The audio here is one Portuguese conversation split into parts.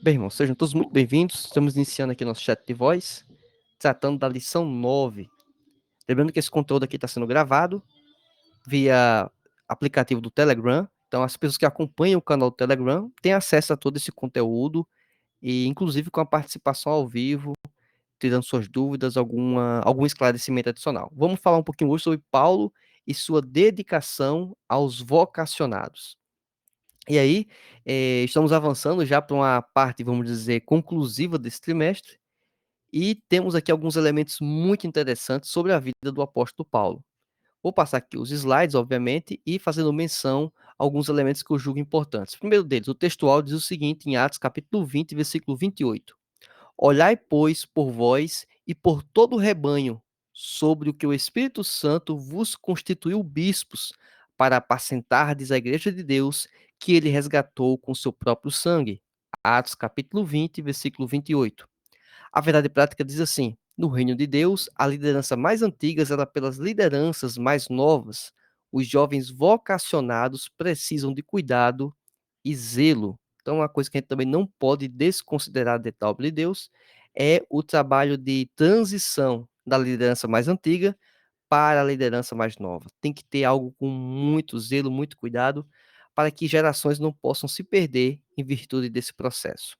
Bem, irmãos, sejam todos muito bem-vindos. Estamos iniciando aqui nosso chat de voz, tratando da lição 9. Lembrando que esse conteúdo aqui está sendo gravado via aplicativo do Telegram. Então, as pessoas que acompanham o canal do Telegram têm acesso a todo esse conteúdo e, inclusive, com a participação ao vivo, tirando suas dúvidas, algum esclarecimento adicional. Vamos falar um pouquinho hoje sobre Paulo e sua dedicação aos vocacionados. E aí, estamos avançando já para uma parte, vamos dizer, conclusiva desse trimestre, e temos aqui alguns elementos muito interessantes sobre a vida do apóstolo Paulo. Vou passar aqui os slides, obviamente, e fazendo menção a alguns elementos que eu julgo importantes. O primeiro deles, o textual diz o seguinte, em Atos capítulo 20, versículo 28. Olhai, pois, por vós e por todo o rebanho, sobre o que o Espírito Santo vos constituiu bispos, para apacentardes a igreja de Deus, que ele resgatou com seu próprio sangue. Atos capítulo 20, versículo 28. A verdade prática diz assim: no reino de Deus, a liderança mais antiga zela pelas lideranças mais novas. Os jovens vocacionados precisam de cuidado e zelo. Então, uma coisa que a gente também não pode desconsiderar da obra de Deus é o trabalho de transição da liderança mais antiga para a liderança mais nova. Tem que ter algo com muito zelo, muito cuidado, para que gerações não possam se perder em virtude desse processo.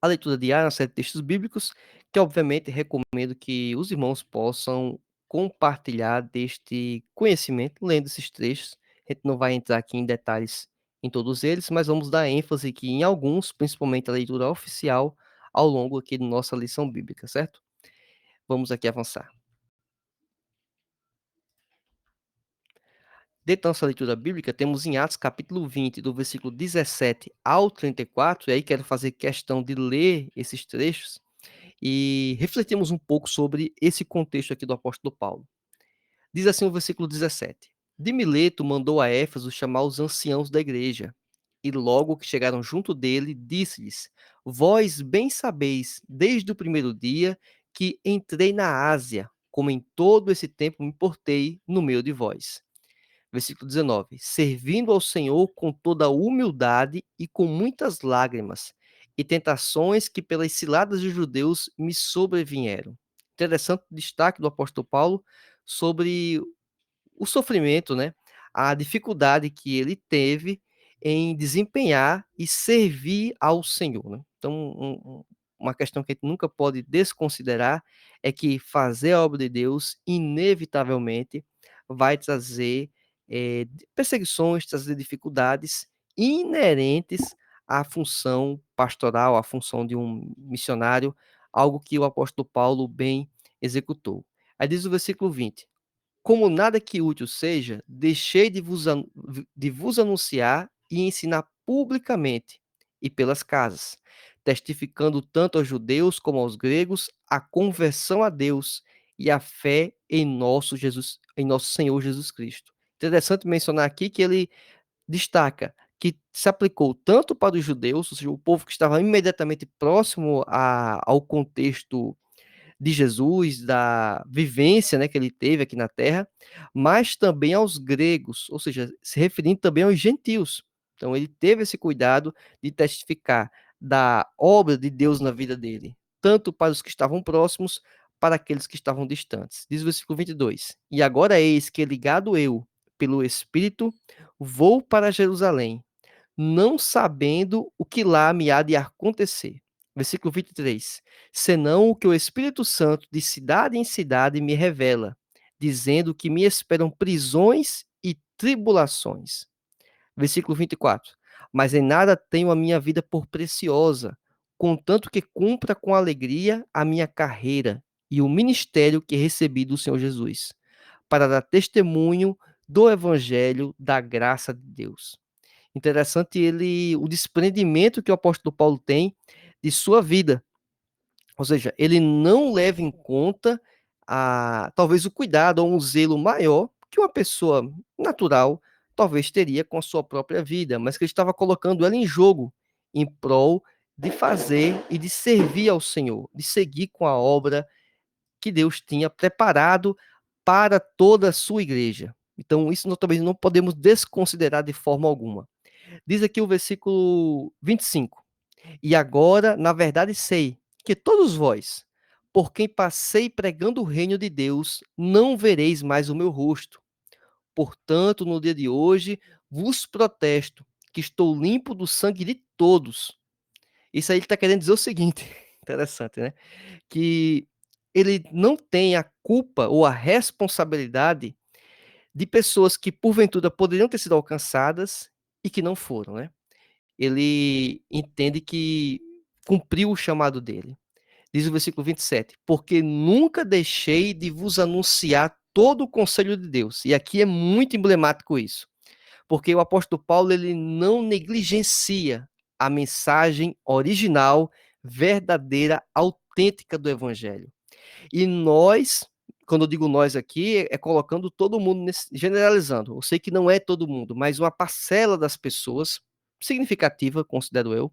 A leitura diária, uma série de textos bíblicos, que obviamente recomendo que os irmãos possam compartilhar deste conhecimento, lendo esses trechos. A gente não vai entrar aqui em detalhes em todos eles, mas vamos dar ênfase aqui em alguns, principalmente a leitura oficial, ao longo aqui da nossa lição bíblica, certo? Vamos aqui avançar. Dentro da nossa leitura bíblica, temos em Atos capítulo 20, do versículo 17 ao 34, e aí quero fazer questão de ler esses trechos, e refletimos um pouco sobre esse contexto aqui do apóstolo Paulo. Diz assim o versículo 17: De Mileto mandou a Éfeso chamar os anciãos da igreja, e logo que chegaram junto dele, disse-lhes: Vós bem sabeis, desde o primeiro dia, que entrei na Ásia, como em todo esse tempo me portei no meio de vós. Versículo 19: Servindo ao Senhor com toda a humildade e com muitas lágrimas, e tentações que pelas ciladas dos judeus me sobrevieram. Interessante o destaque do apóstolo Paulo sobre o sofrimento, né? A dificuldade que ele teve em desempenhar e servir ao Senhor, né? Então, uma questão que a gente nunca pode desconsiderar é que fazer a obra de Deus, inevitavelmente, vai trazer perseguições, trazer dificuldades inerentes à função pastoral, à função de um missionário, algo que o apóstolo Paulo bem executou. Aí diz o versículo 20: Como nada que útil seja, deixei de vos anunciar e ensinar publicamente e pelas casas, testificando tanto aos judeus como aos gregos a conversão a Deus e a fé em nosso Senhor Jesus Cristo. Interessante mencionar aqui que ele destaca que se aplicou tanto para os judeus, ou seja, o povo que estava imediatamente próximo ao contexto de Jesus, da vivência, né, que ele teve aqui na terra, mas também aos gregos, ou seja, se referindo também aos gentios. Então ele teve esse cuidado de testificar da obra de Deus na vida dele, tanto para os que estavam próximos, para aqueles que estavam distantes. Diz o versículo 22: E agora eis que, ligado eu pelo Espírito, vou para Jerusalém, não sabendo o que lá me há de acontecer. Versículo 23. Senão o que o Espírito Santo de cidade em cidade me revela, dizendo que me esperam prisões e tribulações. Versículo 24. Mas em nada tenho a minha vida por preciosa, contanto que cumpra com alegria a minha carreira e o ministério que recebi do Senhor Jesus, para dar testemunho do evangelho da graça de Deus. Interessante o desprendimento que o apóstolo Paulo tem de sua vida. Ou seja, ele não leva em conta talvez o cuidado ou um zelo maior que uma pessoa natural talvez teria com a sua própria vida, mas que ele estava colocando ela em jogo em prol de fazer e de servir ao Senhor, de seguir com a obra que Deus tinha preparado para toda a sua igreja. Então, isso nós também não podemos desconsiderar de forma alguma. Diz aqui o versículo 25: E agora, na verdade, sei que todos vós, por quem passei pregando o reino de Deus, não vereis mais o meu rosto. Portanto, no dia de hoje, vos protesto que estou limpo do sangue de todos. Isso aí ele está querendo dizer o seguinte, interessante, né? Que ele não tem a culpa ou a responsabilidade de pessoas que, porventura, poderiam ter sido alcançadas e que não foram, né? Ele entende que cumpriu o chamado dele. Diz o versículo 27, porque nunca deixei de vos anunciar todo o conselho de Deus. E aqui é muito emblemático isso, porque o apóstolo Paulo ele não negligencia a mensagem original, verdadeira, autêntica do evangelho. E nós, quando eu digo nós aqui, é colocando todo mundo, generalizando. Eu sei que não é todo mundo, mas uma parcela das pessoas, significativa, considero eu,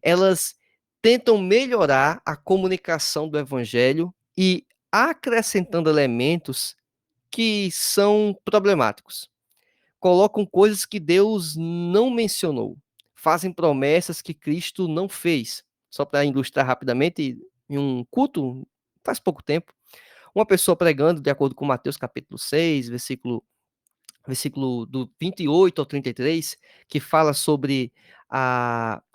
elas tentam melhorar a comunicação do evangelho e acrescentando elementos que são problemáticos. Colocam coisas que Deus não mencionou, fazem promessas que Cristo não fez. Só para ilustrar rapidamente, em um culto, faz pouco tempo, uma pessoa pregando, de acordo com Mateus capítulo 6, versículo do 28 ao 33, que fala sobre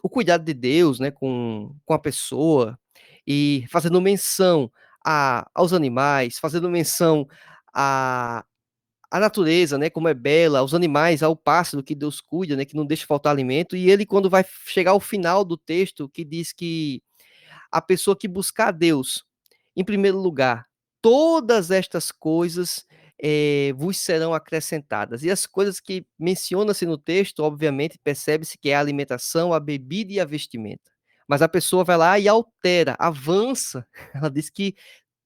o cuidado de Deus, né, com a pessoa, e fazendo menção aos animais, fazendo menção à, à natureza, né, como é bela, aos animais, ao pássaro que Deus cuida, né, que não deixa faltar alimento, e ele, quando vai chegar ao final do texto, que diz que a pessoa que buscar a Deus, em primeiro lugar, todas estas coisas vos serão acrescentadas. E as coisas que menciona-se no texto, obviamente, percebe-se que é a alimentação, a bebida e a vestimenta. Mas a pessoa vai lá e altera, avança. Ela diz que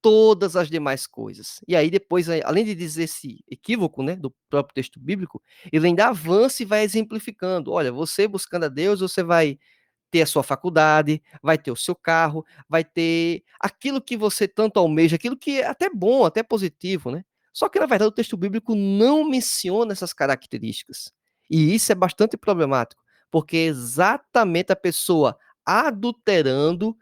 todas as demais coisas. E aí depois, além de dizer esse equívoco, né, do próprio texto bíblico, ele ainda avança e vai exemplificando. Olha, você buscando a Deus, você vai ter a sua faculdade, vai ter o seu carro, vai ter aquilo que você tanto almeja, aquilo que é até bom, até positivo, né? Só que, na verdade, o texto bíblico não menciona essas características. E isso é bastante problemático, porque é exatamente a pessoa adulterando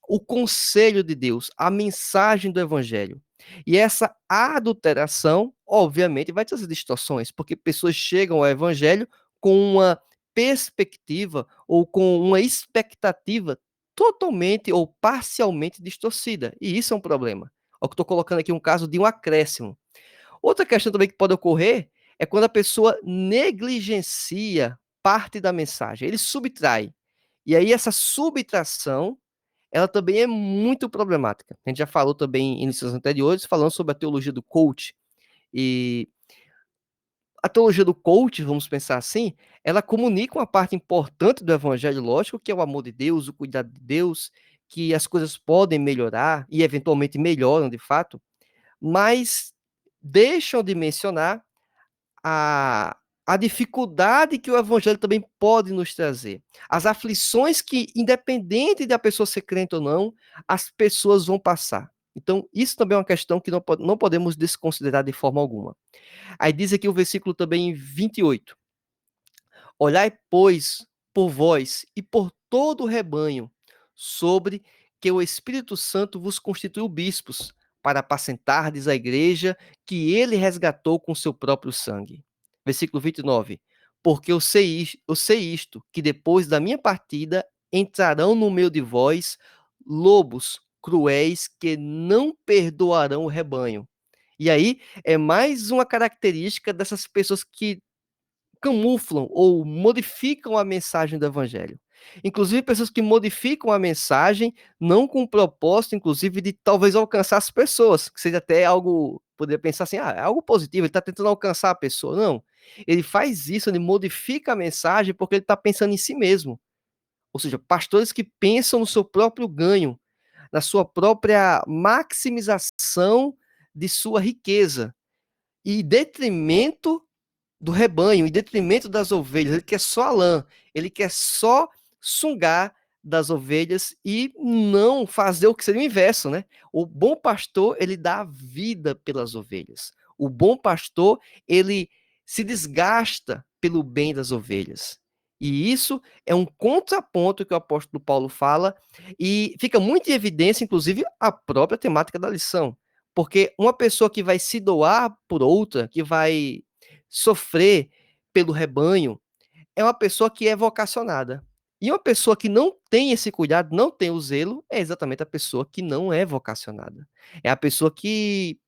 o conselho de Deus, a mensagem do evangelho. E essa adulteração, obviamente, vai trazer distorções, porque pessoas chegam ao evangelho com uma perspectiva ou com uma expectativa totalmente ou parcialmente distorcida. E isso é um problema. Eu estou colocando aqui um caso de um acréscimo. Outra questão também que pode ocorrer é quando a pessoa negligencia parte da mensagem, ele subtrai. E aí essa subtração, ela também é muito problemática. A gente já falou também em iniciativas anteriores, falando sobre a teologia do coach. E a teologia do coach, vamos pensar assim, ela comunica uma parte importante do evangelho, lógico, que é o amor de Deus, o cuidado de Deus, que as coisas podem melhorar e eventualmente melhoram de fato, mas deixam de mencionar a, a dificuldade que o evangelho também pode nos trazer. As aflições que, independente da pessoa ser crente ou não, as pessoas vão passar. Então, isso também é uma questão que não podemos desconsiderar de forma alguma. Aí diz aqui o versículo também 28. Olhai, pois, por vós e por todo o rebanho, sobre que o Espírito Santo vos constituiu bispos, para apacentardes a igreja que ele resgatou com seu próprio sangue. Versículo 29. Porque eu sei isto, que depois da minha partida entrarão no meio de vós lobos cruéis que não perdoarão o rebanho. E aí é mais uma característica dessas pessoas que camuflam ou modificam a mensagem do evangelho. Inclusive pessoas que modificam a mensagem não com o propósito, inclusive, de talvez alcançar as pessoas, que seja até algo, poderia pensar assim, é algo positivo, ele está tentando alcançar a pessoa. Não, ele faz isso, ele modifica a mensagem porque ele está pensando em si mesmo. Ou seja, pastores que pensam no seu próprio ganho, na sua própria maximização de sua riqueza, e detrimento do rebanho, em detrimento das ovelhas. Ele quer só a lã, ele quer só sungar das ovelhas e não fazer o que seria o inverso, né? O bom pastor, ele dá vida pelas ovelhas. O bom pastor, ele se desgasta pelo bem das ovelhas. E isso é um contraponto que o apóstolo Paulo fala, e fica muito em evidência, inclusive, a própria temática da lição. Porque uma pessoa que vai se doar por outra, que vai sofrer pelo rebanho, é uma pessoa que é vocacionada. E uma pessoa que não tem esse cuidado, não tem o zelo, é exatamente a pessoa que não é vocacionada. É a pessoa que,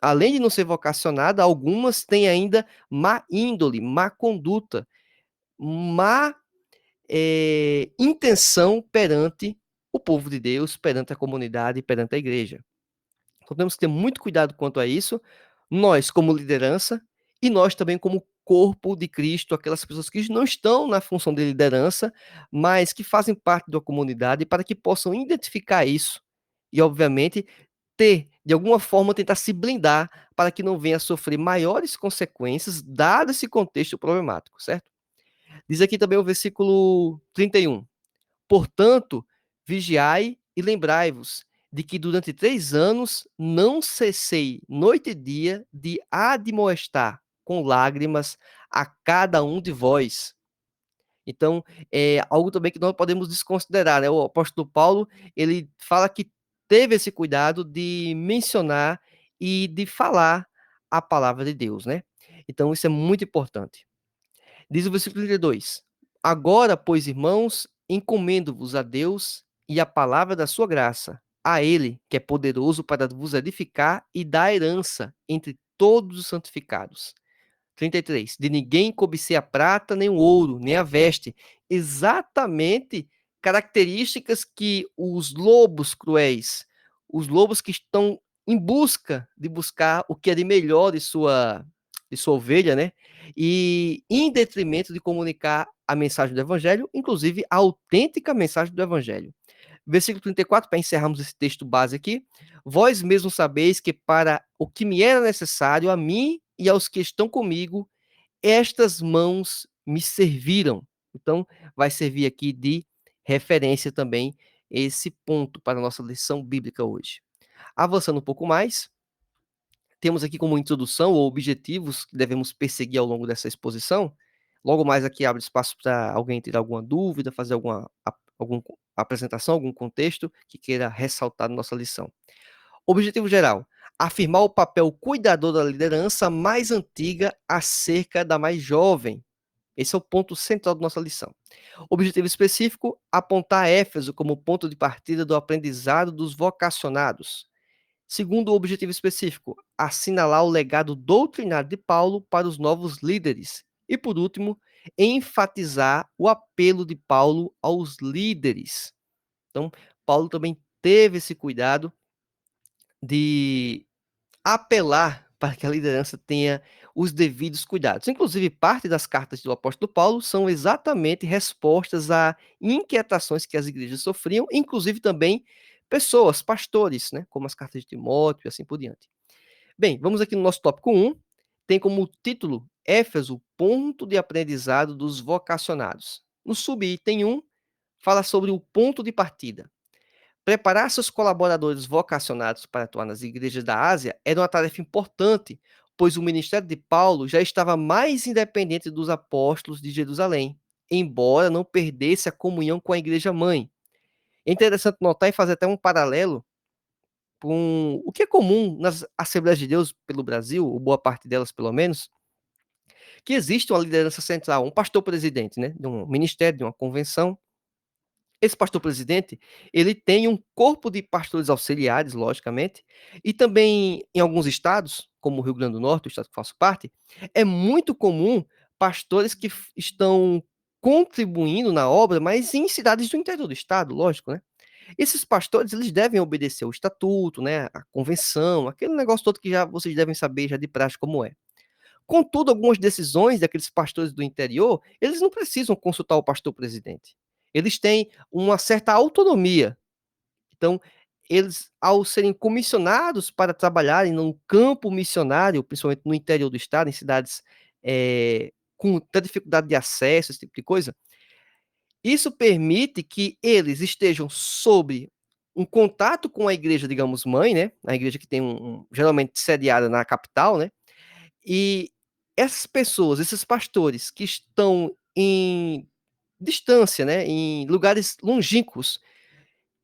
além de não ser vocacionada, algumas têm ainda má índole, má conduta, má intenção perante o povo de Deus, perante a comunidade, perante a igreja. Então temos que ter muito cuidado quanto a isso, nós como liderança e nós também como corpo de Cristo, aquelas pessoas que não estão na função de liderança, mas que fazem parte da comunidade, para que possam identificar isso e, obviamente, ter, de alguma forma, tentar se blindar para que não venha a sofrer maiores consequências, dado esse contexto problemático, certo? Diz aqui também o versículo 31. Portanto, vigiai e lembrai-vos de que durante 3 anos não cessei noite e dia de admoestar com lágrimas a cada um de vós. Então, é algo também que nós podemos desconsiderar, né? O apóstolo Paulo, ele fala que teve esse cuidado de mencionar e de falar a palavra de Deus, né? Então, isso é muito importante. Diz o versículo 32. Agora, pois, irmãos, encomendo-vos a Deus e a palavra da sua graça, a Ele, que é poderoso para vos edificar e dar herança entre todos os santificados. 33. De ninguém cobicei a prata, nem o ouro, nem a veste. Exatamente características que os lobos cruéis, os lobos que estão em busca de buscar o que é de melhor de sua ovelha, né? E em detrimento de comunicar a mensagem do evangelho, inclusive a autêntica mensagem do evangelho. Versículo 34, para encerrarmos esse texto base aqui. Vós mesmos sabeis que para o que me era necessário, a mim e aos que estão comigo, estas mãos me serviram. Então, vai servir aqui de referência também esse ponto para a nossa lição bíblica hoje. Avançando um pouco mais, temos aqui como introdução ou objetivos que devemos perseguir ao longo dessa exposição. Logo mais aqui abre espaço para alguém ter alguma dúvida, fazer alguma apresentação, algum contexto que queira ressaltar na nossa lição. Objetivo geral: afirmar o papel cuidador da liderança mais antiga acerca da mais jovem. Esse é o ponto central da nossa lição. Objetivo específico: apontar Éfeso como ponto de partida do aprendizado dos vocacionados. Segundo o objetivo específico: assinalar o legado doutrinário de Paulo para os novos líderes. E por último, enfatizar o apelo de Paulo aos líderes. Então, Paulo também teve esse cuidado de apelar para que a liderança tenha os devidos cuidados. Inclusive, parte das cartas do apóstolo Paulo são exatamente respostas a inquietações que as igrejas sofriam, inclusive também pessoas, pastores, né, como as cartas de Timóteo e assim por diante. Bem, vamos aqui no nosso tópico 1, tem como título Éfeso, ponto de aprendizado dos vocacionados. No subitem 1, fala sobre o ponto de partida. Preparar seus colaboradores vocacionados para atuar nas igrejas da Ásia era uma tarefa importante, pois o ministério de Paulo já estava mais independente dos apóstolos de Jerusalém, embora não perdesse a comunhão com a igreja mãe. É interessante notar e fazer até um paralelo com o que é comum nas Assembleias de Deus pelo Brasil, ou boa parte delas pelo menos, que existe uma liderança central, um pastor presidente, né, de um ministério, de uma convenção. Esse pastor presidente, ele tem um corpo de pastores auxiliares, logicamente, e também em alguns estados, como o Rio Grande do Norte, o estado que faço parte, é muito comum pastores que estão contribuindo na obra, mas em cidades do interior do estado, lógico, né? Esses pastores, eles devem obedecer o estatuto, né, a convenção, aquele negócio todo que já vocês devem saber já de prática como é. Contudo, algumas decisões daqueles pastores do interior, eles não precisam consultar o pastor presidente. Eles têm uma certa autonomia. Então, eles, ao serem comissionados para trabalharem num campo missionário, principalmente no interior do estado, em cidades com muita dificuldade de acesso, esse tipo de coisa, isso permite que eles estejam sob um contato com a igreja, digamos, mãe, né? A igreja que tem geralmente sediada na capital, né? E essas pessoas, esses pastores que estão em distância, né, em lugares longínquos,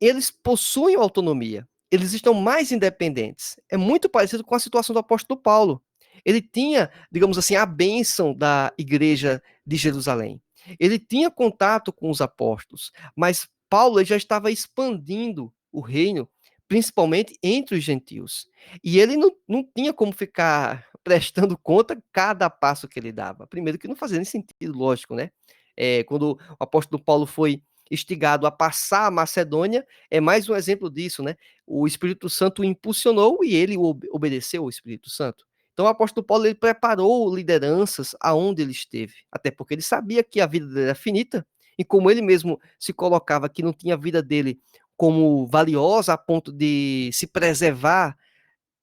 eles possuem autonomia, eles estão mais independentes. É muito parecido com a situação do apóstolo Paulo. Ele tinha, digamos assim, a bênção da igreja de Jerusalém. Ele tinha contato com os apóstolos, mas Paulo já estava expandindo o reino, principalmente entre os gentios. E ele não tinha como ficar prestando conta cada passo que ele dava. Primeiro que não fazia nem sentido, lógico, né? Quando o apóstolo Paulo foi instigado a passar a Macedônia, é mais um exemplo disso, né? O Espírito Santo o impulsionou e ele obedeceu ao Espírito Santo. Então o apóstolo Paulo ele preparou lideranças aonde ele esteve, até porque ele sabia que a vida dele era finita, e como ele mesmo se colocava que não tinha a vida dele como valiosa a ponto de se preservar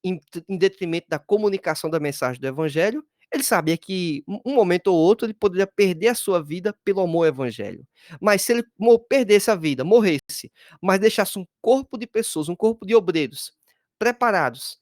em detrimento da comunicação da mensagem do evangelho, ele sabia que um momento ou outro ele poderia perder a sua vida pelo amor ao evangelho. Mas se ele perdesse a vida, morresse, mas deixasse um corpo de pessoas, um corpo de obreiros preparados,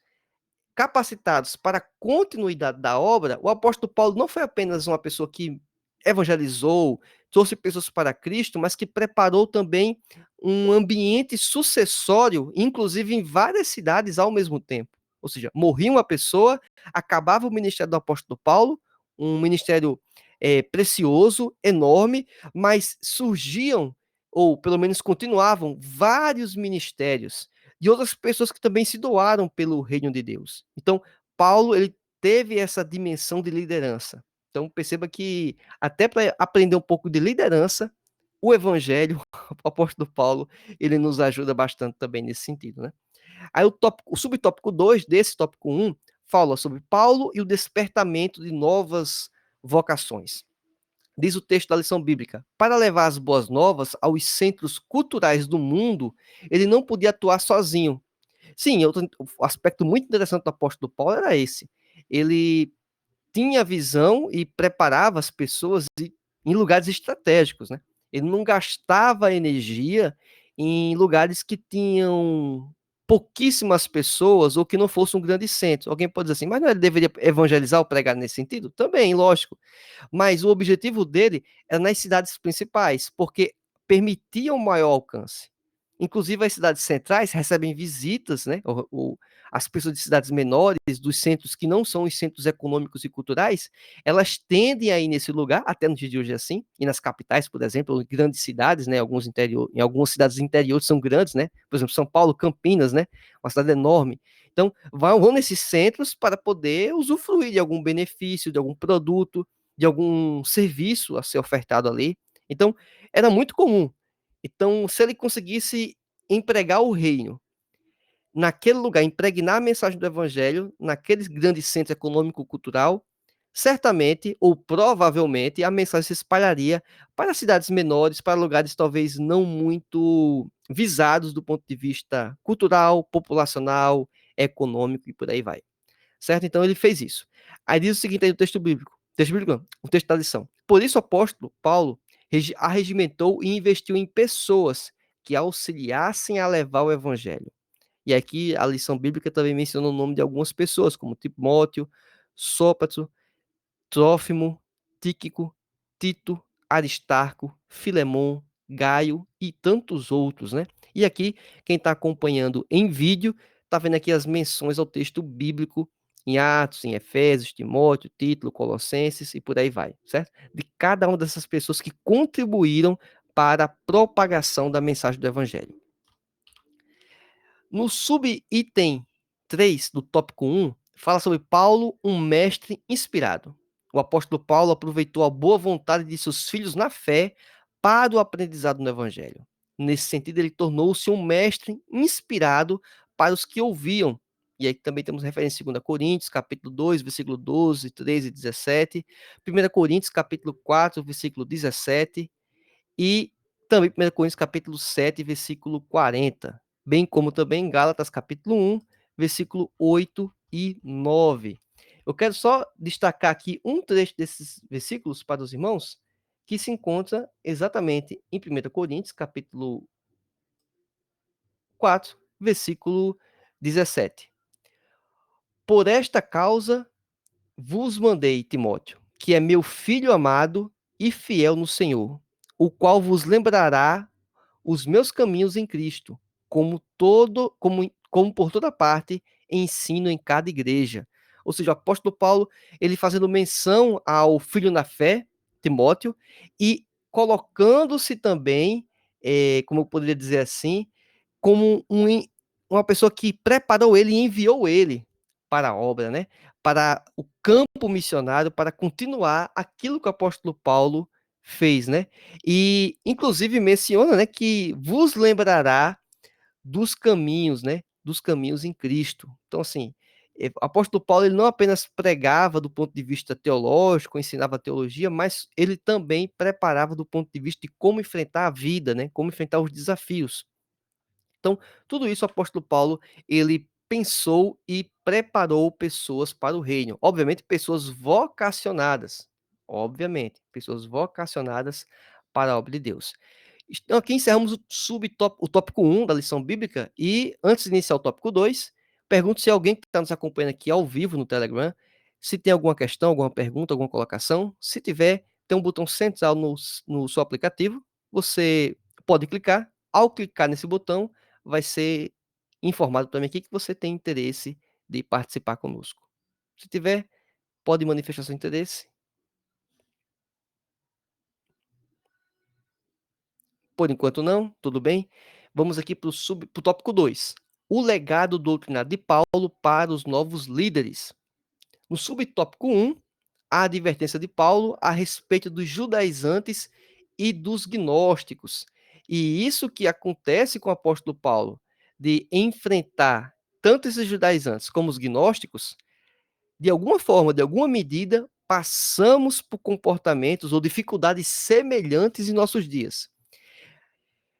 capacitados para a continuidade da obra, o apóstolo Paulo não foi apenas uma pessoa que evangelizou, trouxe pessoas para Cristo, mas que preparou também um ambiente sucessório, inclusive em várias cidades ao mesmo tempo. Ou seja, morria uma pessoa, acabava o ministério do apóstolo Paulo, um ministério precioso, enorme, mas surgiam, ou pelo menos continuavam, vários ministérios de outras pessoas que também se doaram pelo reino de Deus. Então, Paulo, ele teve essa dimensão de liderança. Então, perceba que até para aprender um pouco de liderança, o evangelho, o apóstolo Paulo, ele nos ajuda bastante também nesse sentido, né? Aí o subtópico 2 desse tópico 1 fala sobre Paulo e o despertamento de novas vocações. Diz o texto da lição bíblica: para levar as boas novas aos centros culturais do mundo, ele não podia atuar sozinho. Sim, outro aspecto muito interessante do apóstolo Paulo era esse. Ele tinha visão e preparava as pessoas em lugares estratégicos, né? Ele não gastava energia em lugares que tinham pouquíssimas pessoas ou que não fosse um grande centro. Alguém pode dizer assim, mas não ele deveria evangelizar ou pregar nesse sentido? Também, lógico. Mas o objetivo dele era nas cidades principais, porque permitia um maior alcance. Inclusive, as cidades centrais recebem visitas, né? As pessoas de cidades menores, dos centros que não são os centros econômicos e culturais, elas tendem a ir nesse lugar, até no dia de hoje é assim, e nas capitais, por exemplo, em grandes cidades, né? Em algumas cidades interiores são grandes, né? Por exemplo, São Paulo, Campinas, né? Uma cidade enorme. Então, vão nesses centros para poder usufruir de algum benefício, de algum produto, de algum serviço a ser ofertado ali. Então, era muito comum. Então, se ele conseguisse empregar o reino naquele lugar, impregnar a mensagem do evangelho, naquele grande centro econômico-cultural, certamente ou provavelmente a mensagem se espalharia para cidades menores, para lugares talvez não muito visados do ponto de vista cultural, populacional, econômico e por aí vai. Certo? Então ele fez isso. Aí diz o seguinte aí no texto bíblico não, o texto da lição. Por isso o apóstolo Paulo arregimentou e investiu em pessoas que auxiliassem a levar o evangelho. E aqui a lição bíblica também menciona o nome de algumas pessoas, como Timóteo, Sópater, Trófimo, Tíquico, Tito, Aristarco, Filemon, Gaio e tantos outros, né? E aqui, quem está acompanhando em vídeo, está vendo aqui as menções ao texto bíblico em Atos, em Efésios, Timóteo, Tito, Colossenses e por aí vai, certo? De cada uma dessas pessoas que contribuíram para a propagação da mensagem do Evangelho. No subitem 3 do tópico 1, fala sobre Paulo, um mestre inspirado. O apóstolo Paulo aproveitou a boa vontade de seus filhos na fé para o aprendizado no evangelho. Nesse sentido, ele tornou-se um mestre inspirado para os que ouviam. E aí também temos referência em 2 Coríntios, capítulo 2, versículo 12, 13 e 17, 1 Coríntios, capítulo 4, versículo 17, e também 1 Coríntios capítulo 7, versículo 40, bem como também em Gálatas capítulo 1, versículo 8 e 9. Eu quero só destacar aqui um trecho desses versículos para os irmãos, que se encontra exatamente em 1 Coríntios capítulo 4, versículo 17. Por esta causa vos mandei, Timóteo, que é meu filho amado e fiel no Senhor, o qual vos lembrará os meus caminhos em Cristo, como por toda parte ensino em cada igreja. Ou seja, o apóstolo Paulo, ele fazendo menção ao filho na fé, Timóteo, e colocando-se também, como eu poderia dizer assim, como uma pessoa que preparou ele e enviou ele para a obra, né? Para o campo missionário, para continuar aquilo que o apóstolo Paulo fez, né? E, inclusive, menciona, né, que vos lembrará dos caminhos, né? Dos caminhos em Cristo. Então, assim, o apóstolo Paulo ele não apenas pregava do ponto de vista teológico, ensinava teologia, mas ele também preparava do ponto de vista de como enfrentar a vida, né? Como enfrentar os desafios. Então, tudo isso o apóstolo Paulo, ele pensou e preparou pessoas para o reino. Obviamente, pessoas vocacionadas. Obviamente, pessoas vocacionadas para a obra de Deus. Então, aqui encerramos o tópico 1 da lição bíblica. E antes de iniciar o tópico 2, pergunto se alguém que está nos acompanhando aqui ao vivo no Telegram, se tem alguma questão, alguma pergunta, alguma colocação. Se tiver, tem um botão central no seu aplicativo. Você pode clicar. Ao clicar nesse botão, vai ser informado para mim aqui que você tem interesse de participar conosco. Se tiver, pode manifestar seu interesse. Por enquanto não, tudo bem. Vamos aqui para o tópico 2. O legado doutrinário de Paulo para os novos líderes. No subtópico 1, a advertência de Paulo a respeito dos judaizantes e dos gnósticos. E isso que acontece com o apóstolo Paulo, de enfrentar tanto esses judaizantes como os gnósticos, de alguma forma, de alguma medida, passamos por comportamentos ou dificuldades semelhantes em nossos dias.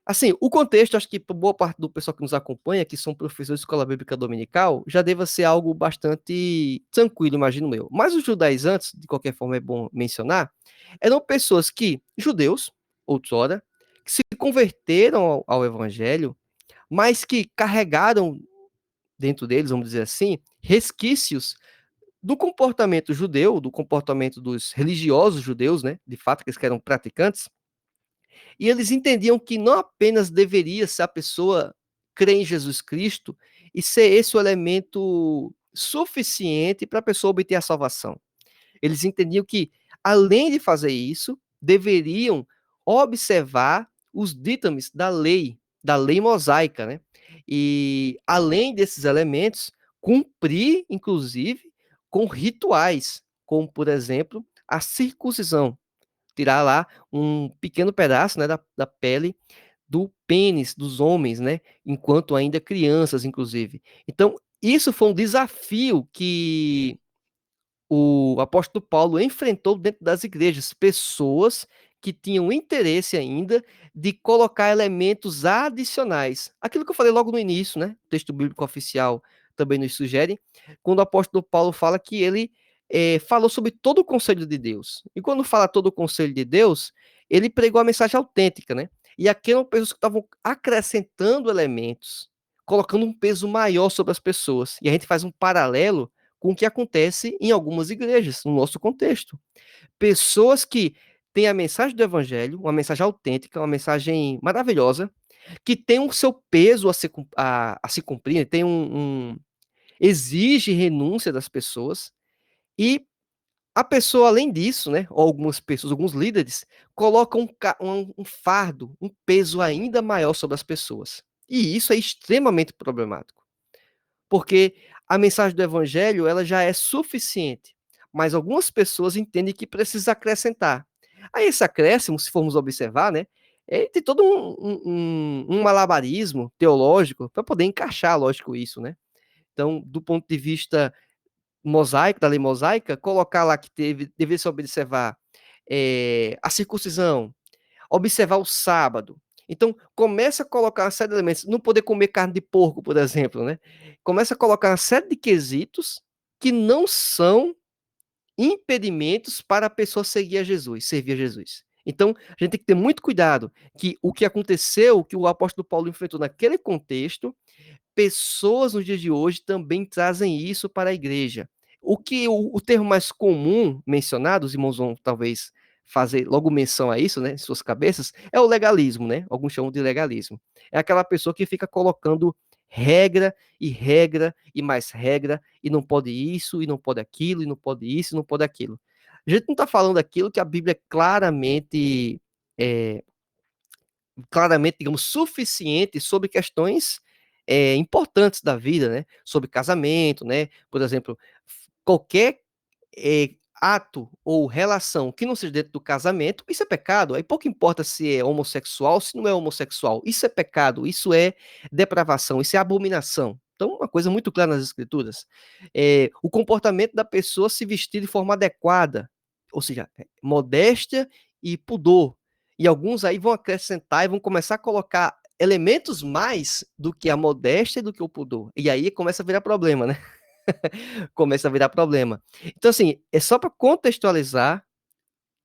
Assim, o contexto, acho que para boa parte do pessoal que nos acompanha, que são professores de escola bíblica dominical, já deva ser algo bastante tranquilo, imagino eu. Mas os judaizantes, de qualquer forma é bom mencionar, eram pessoas que, judeus, outrora, que se converteram ao evangelho, mas que carregaram dentro deles, vamos dizer assim, resquícios do comportamento judeu, do comportamento dos religiosos judeus, né, de fato, que eram praticantes, e eles entendiam que não apenas deveria ser a pessoa crer em Jesus Cristo e ser esse o elemento suficiente para a pessoa obter a salvação. Eles entendiam que, além de fazer isso, deveriam observar os ditames da lei mosaica, né? E, além desses elementos, cumprir, inclusive, com rituais, como, por exemplo, a circuncisão, tirar lá um pequeno pedaço, né, da pele do pênis dos homens, né, enquanto ainda crianças, inclusive. Então, isso foi um desafio que o apóstolo Paulo enfrentou dentro das igrejas, pessoas que tinham interesse ainda de colocar elementos adicionais. Aquilo que eu falei logo no início, né? O texto bíblico oficial também nos sugere, quando o apóstolo Paulo fala que ele falou sobre todo o conselho de Deus. E quando fala todo o conselho de Deus, ele pregou a mensagem autêntica, né? E aqui eram pessoas que estavam acrescentando elementos, colocando um peso maior sobre as pessoas. E a gente faz um paralelo com o que acontece em algumas igrejas, no nosso contexto. Pessoas que têm a mensagem do evangelho, uma mensagem autêntica, uma mensagem maravilhosa, que tem o seu peso a se cumprir, tem exige renúncia das pessoas, e a pessoa, além disso, né, ou algumas pessoas, alguns líderes, colocam um fardo, um peso ainda maior sobre as pessoas. E isso é extremamente problemático. Porque a mensagem do evangelho, ela já é suficiente, mas algumas pessoas entendem que precisa acrescentar. Aí esse acréscimo, se formos observar, né, tem todo um malabarismo teológico para poder encaixar, lógico, isso, né? Então, do ponto de vista mosaico, da lei mosaica, colocar lá que deveria se observar a circuncisão, observar o sábado. Então, começa a colocar uma série de elementos. Não poder comer carne de porco, por exemplo, né? Começa a colocar uma série de quesitos que não são impedimentos para a pessoa seguir a Jesus, servir a Jesus. Então, a gente tem que ter muito cuidado que o que aconteceu, o que o apóstolo Paulo enfrentou naquele contexto, pessoas nos dias de hoje também trazem isso para a igreja. O termo mais comum mencionado, os irmãos vão talvez fazer logo menção a isso, né, em suas cabeças, é o legalismo, né? Alguns chamam de legalismo. É aquela pessoa que fica colocando regra e mais regra, e não pode isso, e não pode aquilo, e não pode isso, e não pode aquilo. A gente não está falando aquilo que a Bíblia é, claramente, digamos, suficiente sobre questões importantes da vida, né? Sobre casamento, né? Por exemplo, qualquer ato ou relação que não seja dentro do casamento, isso é pecado. Aí pouco importa se é homossexual, se não é homossexual. Isso é pecado, isso é depravação, isso é abominação. Então, uma coisa muito clara nas Escrituras. O comportamento da pessoa se vestir de forma adequada, ou seja, modéstia e pudor. E alguns aí vão acrescentar e vão começar a colocar elementos mais do que a modéstia e do que o pudor. E aí começa a virar problema, né? Começa a virar problema. Então, assim, é só para contextualizar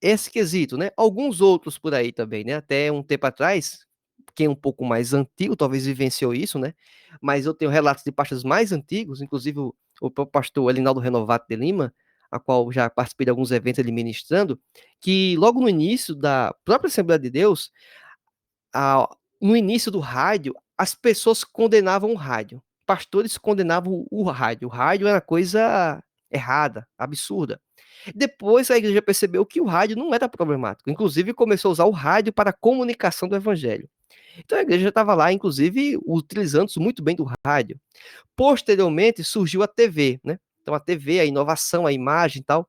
esse quesito, né? Alguns outros por aí também, né? Até um tempo atrás, quem é um pouco mais antigo talvez vivenciou isso, né? Mas eu tenho relatos de pastores mais antigos, inclusive o próprio pastor Elinaldo Renovato de Lima, a qual já participei de alguns eventos ele ministrando, que logo no início da própria Assembleia de Deus, no início do rádio, as pessoas condenavam o rádio. Pastores condenavam o rádio. O rádio era coisa errada, absurda. Depois a igreja percebeu que o rádio não era problemático. Inclusive começou a usar o rádio para a comunicação do evangelho. Então a igreja estava lá, inclusive, utilizando-se muito bem do rádio. Posteriormente surgiu a TV, né? Então a TV, a inovação, a imagem e tal.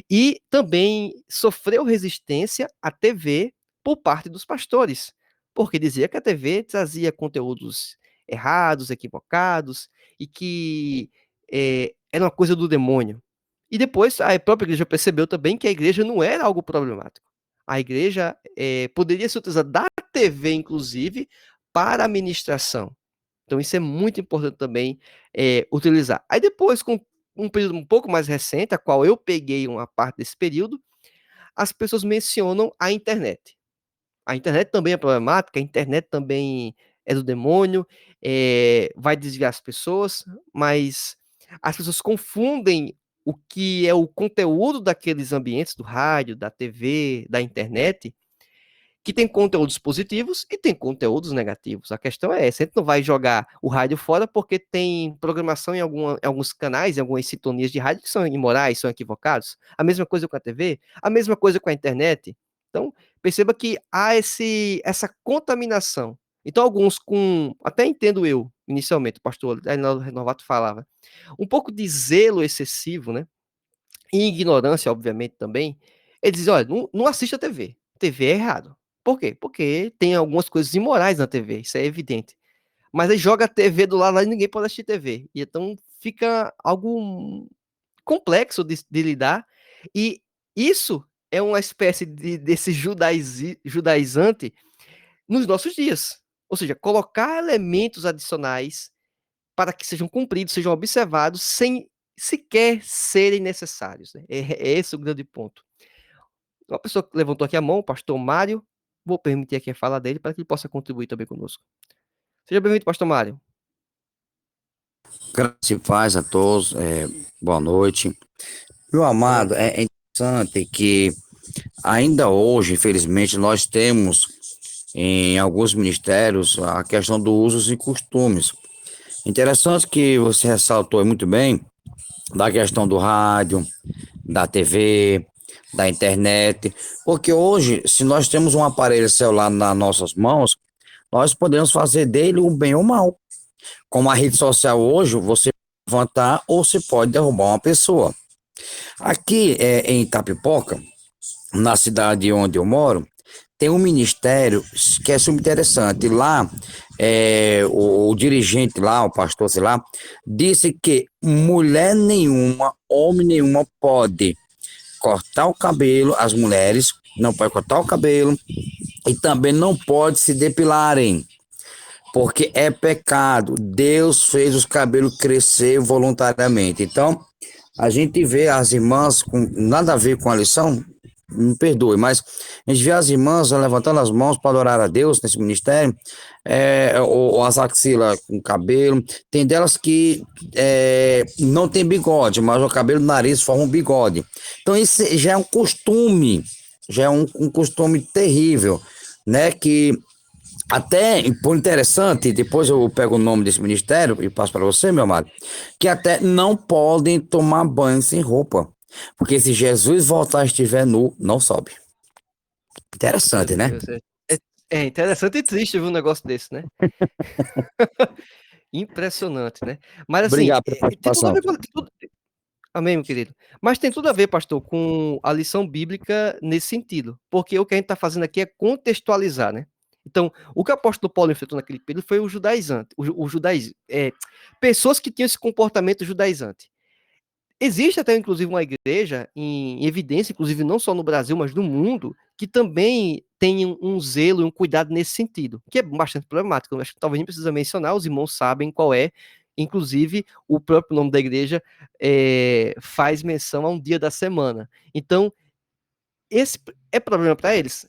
E também sofreu resistência à TV por parte dos pastores, porque dizia que a TV trazia conteúdos errados, equivocados, e que era uma coisa do demônio. E depois a própria igreja percebeu também que a igreja não era algo problemático. A igreja poderia se utilizar da TV, inclusive, para a ministração. Então, isso é muito importante também utilizar. Aí depois, com um período um pouco mais recente, a qual eu peguei uma parte desse período, as pessoas mencionam a internet. A internet também é problemática, a internet também é do demônio, vai desviar as pessoas, mas as pessoas confundem o que é o conteúdo daqueles ambientes, do rádio, da TV, da internet, que tem conteúdos positivos e tem conteúdos negativos. A questão é essa, a gente não vai jogar o rádio fora porque tem programação em alguns canais, em algumas sintonias de rádio que são imorais, são equivocados. A mesma coisa com a TV, a mesma coisa com a internet. Então, perceba que há essa contaminação. Então, alguns até entendo eu, inicialmente, o pastor Reinaldo Renovato falava, um pouco de zelo excessivo, né? E ignorância, obviamente, também, eles dizem, olha, não assista a TV. TV é errado. Por quê? Porque tem algumas coisas imorais na TV, isso é evidente. Mas aí joga a TV do lado lá e ninguém pode assistir TV. E então fica algo complexo de lidar. E isso é uma espécie desse judaizante nos nossos dias. Ou seja, colocar elementos adicionais para que sejam cumpridos, sejam observados, sem sequer serem necessários. Né? É esse o grande ponto. Uma pessoa que levantou aqui a mão, o pastor Mário, vou permitir aqui a fala dele para que ele possa contribuir também conosco. Seja bem-vindo, pastor Mário. Graça e paz a todos, boa noite. Meu Boa noite. amado, é interessante que ainda hoje, infelizmente, nós temos em alguns ministérios a questão dos usos e costumes. Interessante que você ressaltou muito bem da questão do rádio, da TV, da internet, porque hoje, se nós temos um aparelho celular nas nossas mãos, nós podemos fazer dele um bem ou mal. Como a rede social hoje, você pode levantar ou você pode derrubar uma pessoa. Aqui em Itapipoca, na cidade onde eu moro, tem um ministério que é super interessante. Lá, o dirigente lá, o pastor, sei lá, disse que mulher nenhuma, homem nenhuma pode cortar o cabelo, as mulheres não podem cortar o cabelo e também não pode se depilarem, porque é pecado. Deus fez os cabelos crescer voluntariamente. Então, a gente vê as irmãs com nada a ver com a lição, me perdoe, mas a gente vê as irmãs levantando as mãos para adorar a Deus nesse ministério, ou as axilas com cabelo. Tem delas que não tem bigode, mas o cabelo do nariz forma um bigode. Então, isso já é um costume. já é um costume terrível, né? Que até, por interessante, depois eu pego o nome desse ministério e passo para você, meu amado, que até não podem tomar banho sem roupa. Porque se Jesus voltar e estiver nu, não sobe. Meu Interessante, né? Deus, é interessante e triste ver um negócio desse, né? Impressionante, né? Mas assim, Obrigado pela tem tudo a participação. ver com. Amém, meu querido. Mas tem tudo a ver, pastor, com a lição bíblica nesse sentido. Porque o que a gente está fazendo aqui é contextualizar, né? Então, o que o apóstolo Paulo enfrentou naquele período foi o judaizante, pessoas que tinham esse comportamento judaizante. Existe até, inclusive, uma igreja em evidência, inclusive não só no Brasil, mas no mundo, que também tem um zelo e um cuidado nesse sentido, que é bastante problemático. Eu acho que talvez nem precisa mencionar, os irmãos sabem qual é. Inclusive, o próprio nome da igreja faz menção a um dia da semana. Então, esse é problema para eles?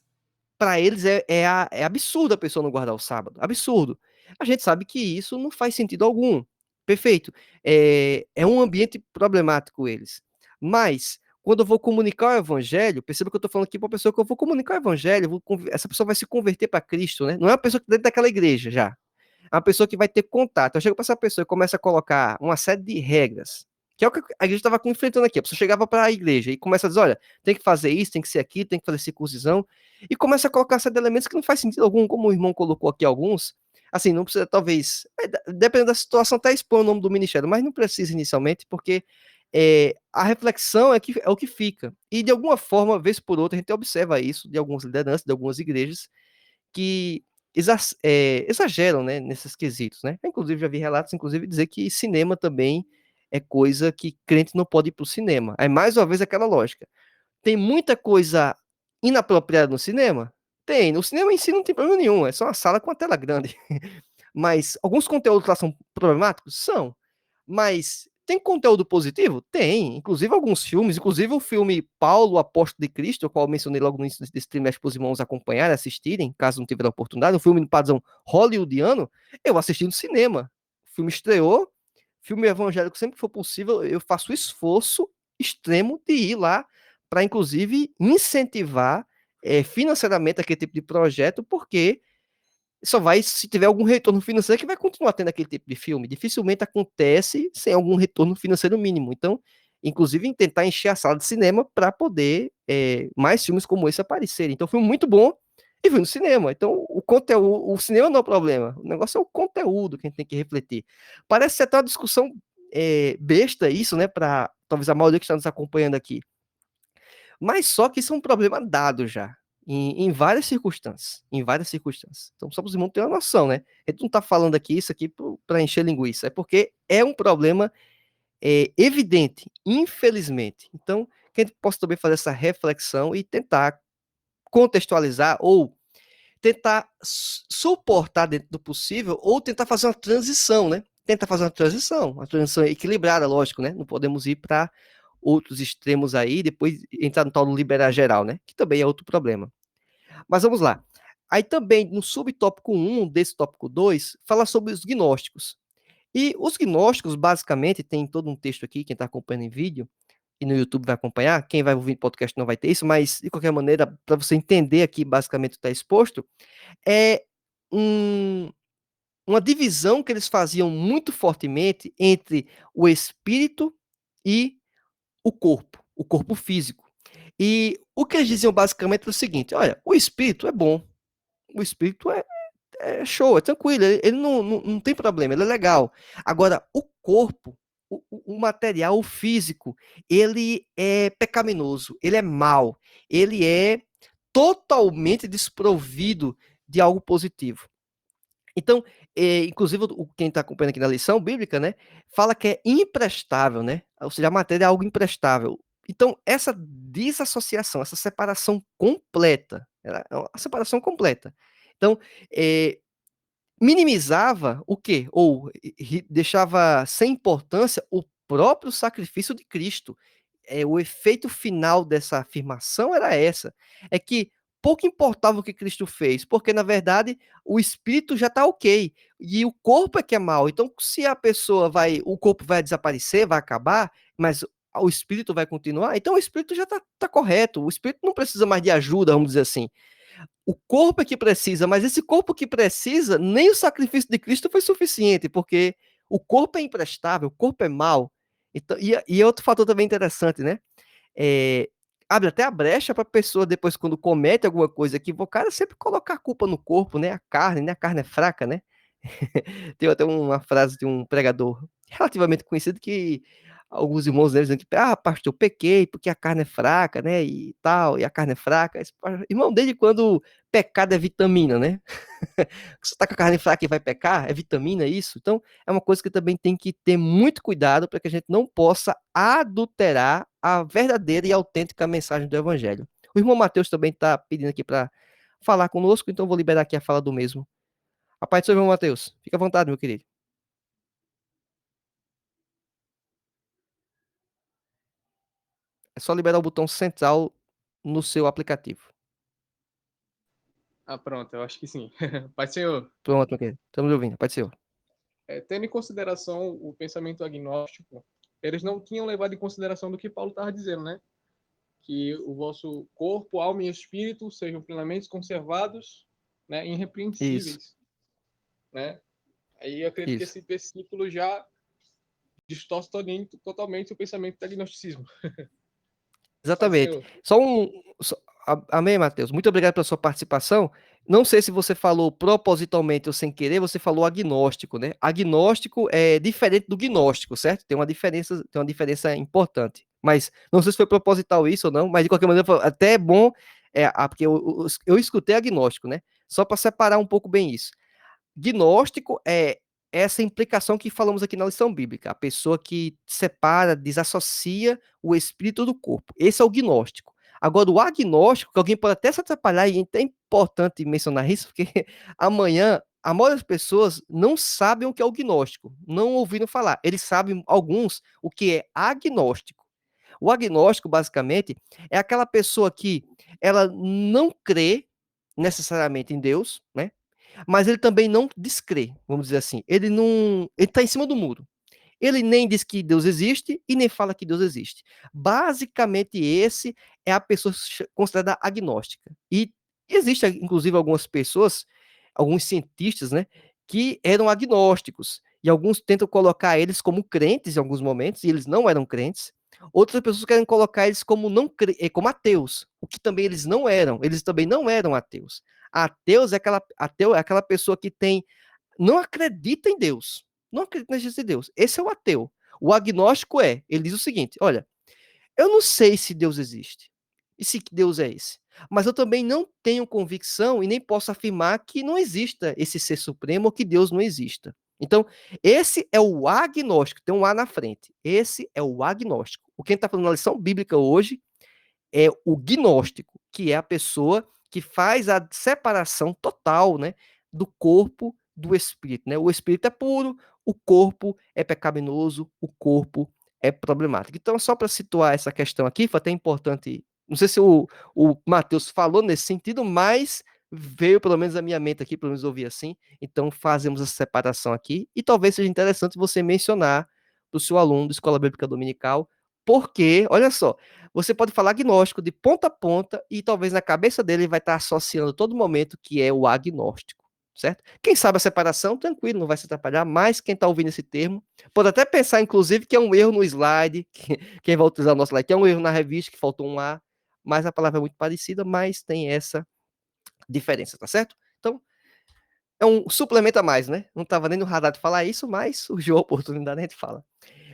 Para eles é absurdo a pessoa não guardar o sábado. Absurdo. A gente sabe que isso não faz sentido algum. Perfeito. É um ambiente problemático eles. Mas, quando eu vou comunicar o evangelho, perceba que eu estou falando aqui para uma pessoa que eu vou comunicar o evangelho, essa pessoa vai se converter para Cristo, né? Não é uma pessoa que dentro daquela igreja já. É uma pessoa que vai ter contato. Eu chego para essa pessoa e começa a colocar uma série de regras, que é o que a igreja estava enfrentando aqui. A pessoa chegava para a igreja e começa a dizer: olha, tem que fazer isso, tem que ser aquilo, tem que fazer circuncisão, e começa a colocar série de elementos que não faz sentido algum, como o irmão colocou aqui alguns. Assim, não precisa, talvez, dependendo da situação, até expor o nome do ministério, mas não precisa inicialmente, porque a reflexão é o que fica. E de alguma forma, vez por outra, a gente observa isso de algumas lideranças, de algumas igrejas, que exageram, né, nesses quesitos, né? Inclusive, já vi relatos, inclusive, dizer que cinema também é coisa que crente não pode ir para o cinema. Aí, mais uma vez, aquela lógica. Tem muita coisa inapropriada no cinema? Tem. No cinema em si não tem problema nenhum, é só uma sala com a tela grande. Mas alguns conteúdos lá são problemáticos? São. Mas tem conteúdo positivo? Tem. Inclusive alguns filmes, inclusive o filme Paulo, o Apóstolo de Cristo, o qual eu mencionei logo no início desse trimestre para os irmãos acompanharem, assistirem, caso não tiver a oportunidade, um filme no padrão hollywoodiano, eu assisti no cinema. O filme estreou, filme evangélico, sempre que for possível, eu faço esforço extremo de ir lá para, inclusive, incentivar financeiramente aquele tipo de projeto, porque só vai se tiver algum retorno financeiro que vai continuar tendo aquele tipo de filme. Dificilmente acontece sem algum retorno financeiro mínimo. Então, inclusive, em tentar encher a sala de cinema para poder mais filmes como esse aparecerem. Então, foi muito bom e foi no cinema. Então, o conteúdo, o cinema não é o problema. O negócio é o conteúdo que a gente tem que refletir. Parece ser até uma discussão besta isso, né? Para talvez a maioria que está nos acompanhando aqui. Mas só que isso é um problema dado já, em várias circunstâncias, em várias circunstâncias. Então, só para os irmãos terem uma noção, né? A gente não está falando aqui isso aqui para encher linguiça, é porque é um problema evidente, infelizmente. Então, que a gente possa também fazer essa reflexão e tentar contextualizar ou tentar suportar dentro do possível ou tentar fazer uma transição, né? Tentar fazer uma transição equilibrada, lógico, né? Não podemos ir para outros extremos aí, depois entrar no tal do liberar geral, né? Que também é outro problema. Mas vamos lá. Aí também, no subtópico 1 desse tópico 2, fala sobre os gnósticos. E os gnósticos, basicamente, tem todo um texto aqui, quem está acompanhando em vídeo, e no YouTube vai acompanhar, quem vai ouvir podcast não vai ter isso, mas, de qualquer maneira, para você entender aqui, basicamente, o que está exposto, é um, uma divisão que eles faziam muito fortemente entre o espírito e o corpo físico. E o que eles diziam basicamente é o seguinte: olha, o espírito é bom, o espírito é show, é tranquilo, ele não tem problema, ele é legal. Agora, o corpo, o material, o físico, ele é pecaminoso, ele é mau, ele é totalmente desprovido de algo positivo. Então, inclusive, quem está acompanhando aqui na lição bíblica, né, fala que é imprestável, né? Ou seja, a matéria é algo imprestável. Então, essa desassociação, essa separação completa, é uma separação completa. Então, é, minimizava o quê? Ou deixava sem importância o próprio sacrifício de Cristo. O efeito final dessa afirmação era essa, é que pouco importava o que Cristo fez, porque na verdade o espírito já está ok, e o corpo é que é mal. Então, se a pessoa o corpo vai desaparecer, vai acabar, mas o espírito vai continuar, então o espírito já tá correto, o espírito não precisa mais de ajuda, vamos dizer assim. O corpo é que precisa, mas esse corpo que precisa, nem o sacrifício de Cristo foi suficiente, porque o corpo é imprestável, o corpo é mau. Então, e outro fator também interessante, né? É, abre até a brecha para a pessoa, depois, quando comete alguma coisa equivocada, sempre colocar a culpa no corpo, né? A carne, né? A carne é fraca, né? Tem até uma frase de um pregador relativamente conhecido que alguns irmãos deles dizem que, pastor, eu pequei porque a carne é fraca, né? E tal, e a carne é fraca. Irmão, desde quando pecado é vitamina, né? Você tá com a carne fraca e vai pecar? É vitamina isso? Então, é uma coisa que também tem que ter muito cuidado para que a gente não possa adulterar a verdadeira e autêntica mensagem do evangelho. O irmão Mateus também está pedindo aqui para falar conosco, então vou liberar aqui a fala do mesmo. A paz do seu irmão Mateus. Fica à vontade, meu querido. É só liberar o botão central no seu aplicativo. Ah, pronto, eu acho que sim. Pai Senhor, Pronto, meu querido. Estamos ouvindo. Pode ser. tendo em consideração o pensamento agnóstico, eles não tinham levado em consideração do que Paulo estava dizendo, né? Que o vosso corpo, alma e espírito sejam plenamente conservados, né, Isso, irrepreensíveis, né? Aí eu acredito que isso. esse versículo já distorce totalmente o pensamento do agnosticismo. Pai Exatamente. Senhor. Só um. Amém, Matheus. Muito obrigado pela sua participação. Não sei se você falou propositalmente ou sem querer, você falou agnóstico, né? Agnóstico é diferente do gnóstico, certo? Tem uma diferença importante. Mas não sei se foi proposital isso ou não, mas de qualquer maneira, até é bom, porque eu escutei agnóstico, né? Só para separar um pouco bem isso. Gnóstico é essa implicação que falamos aqui na lição bíblica, a pessoa que separa, desassocia o espírito do corpo. Esse é o gnóstico. Agora, o agnóstico, que alguém pode até se atrapalhar, e é importante mencionar isso, porque amanhã a maioria das pessoas não sabem o que é o gnóstico, não ouviram falar. Eles sabem, alguns, o que é agnóstico. O agnóstico, basicamente, é aquela pessoa que ela não crê necessariamente em Deus, né? Mas ele também não descrê, vamos dizer assim. Ele está em cima do muro. Ele nem diz que Deus existe e nem fala que Deus existe. Basicamente, esse é a pessoa considerada agnóstica. E existe, inclusive, algumas pessoas, alguns cientistas, né, que eram agnósticos. E alguns tentam colocar eles como crentes em alguns momentos, e eles não eram crentes. Outras pessoas querem colocar eles como como ateus, o que também eles não eram. Eles também não eram ateus. Ateu é aquela pessoa que não acredita em Deus. Não acredita na existência de Deus. Esse é o ateu. O agnóstico ele diz o seguinte: olha, eu não sei se Deus existe. E se Deus é esse. Mas eu também não tenho convicção e nem posso afirmar que não exista esse ser supremo ou que Deus não exista. Então, esse é o agnóstico, tem um A na frente. Esse é o agnóstico. O que a gente está falando na lição bíblica hoje é o gnóstico, que é a pessoa que faz a separação total, né, do corpo do espírito, né? O espírito é puro, o corpo é pecaminoso, o corpo é problemático. Então, só para situar essa questão aqui, foi até importante, não sei se o Matheus falou nesse sentido, mas veio pelo menos a minha mente aqui, pelo menos ouvir assim, então fazemos essa separação aqui, e talvez seja interessante você mencionar para o seu aluno da Escola Bíblica Dominical, porque, olha só, você pode falar agnóstico de ponta a ponta e talvez na cabeça dele vai estar associando todo momento que é o agnóstico, certo? Quem sabe a separação, tranquilo, não vai se atrapalhar, mas quem está ouvindo esse termo pode até pensar, inclusive, que é um erro no slide, quem vai utilizar o nosso slide, que é um erro na revista, que faltou um A, mas a palavra é muito parecida, mas tem essa diferença, tá certo? Então, é um suplemento a mais, né? Não estava nem no radar de falar isso, mas surgiu a oportunidade, a gente fala.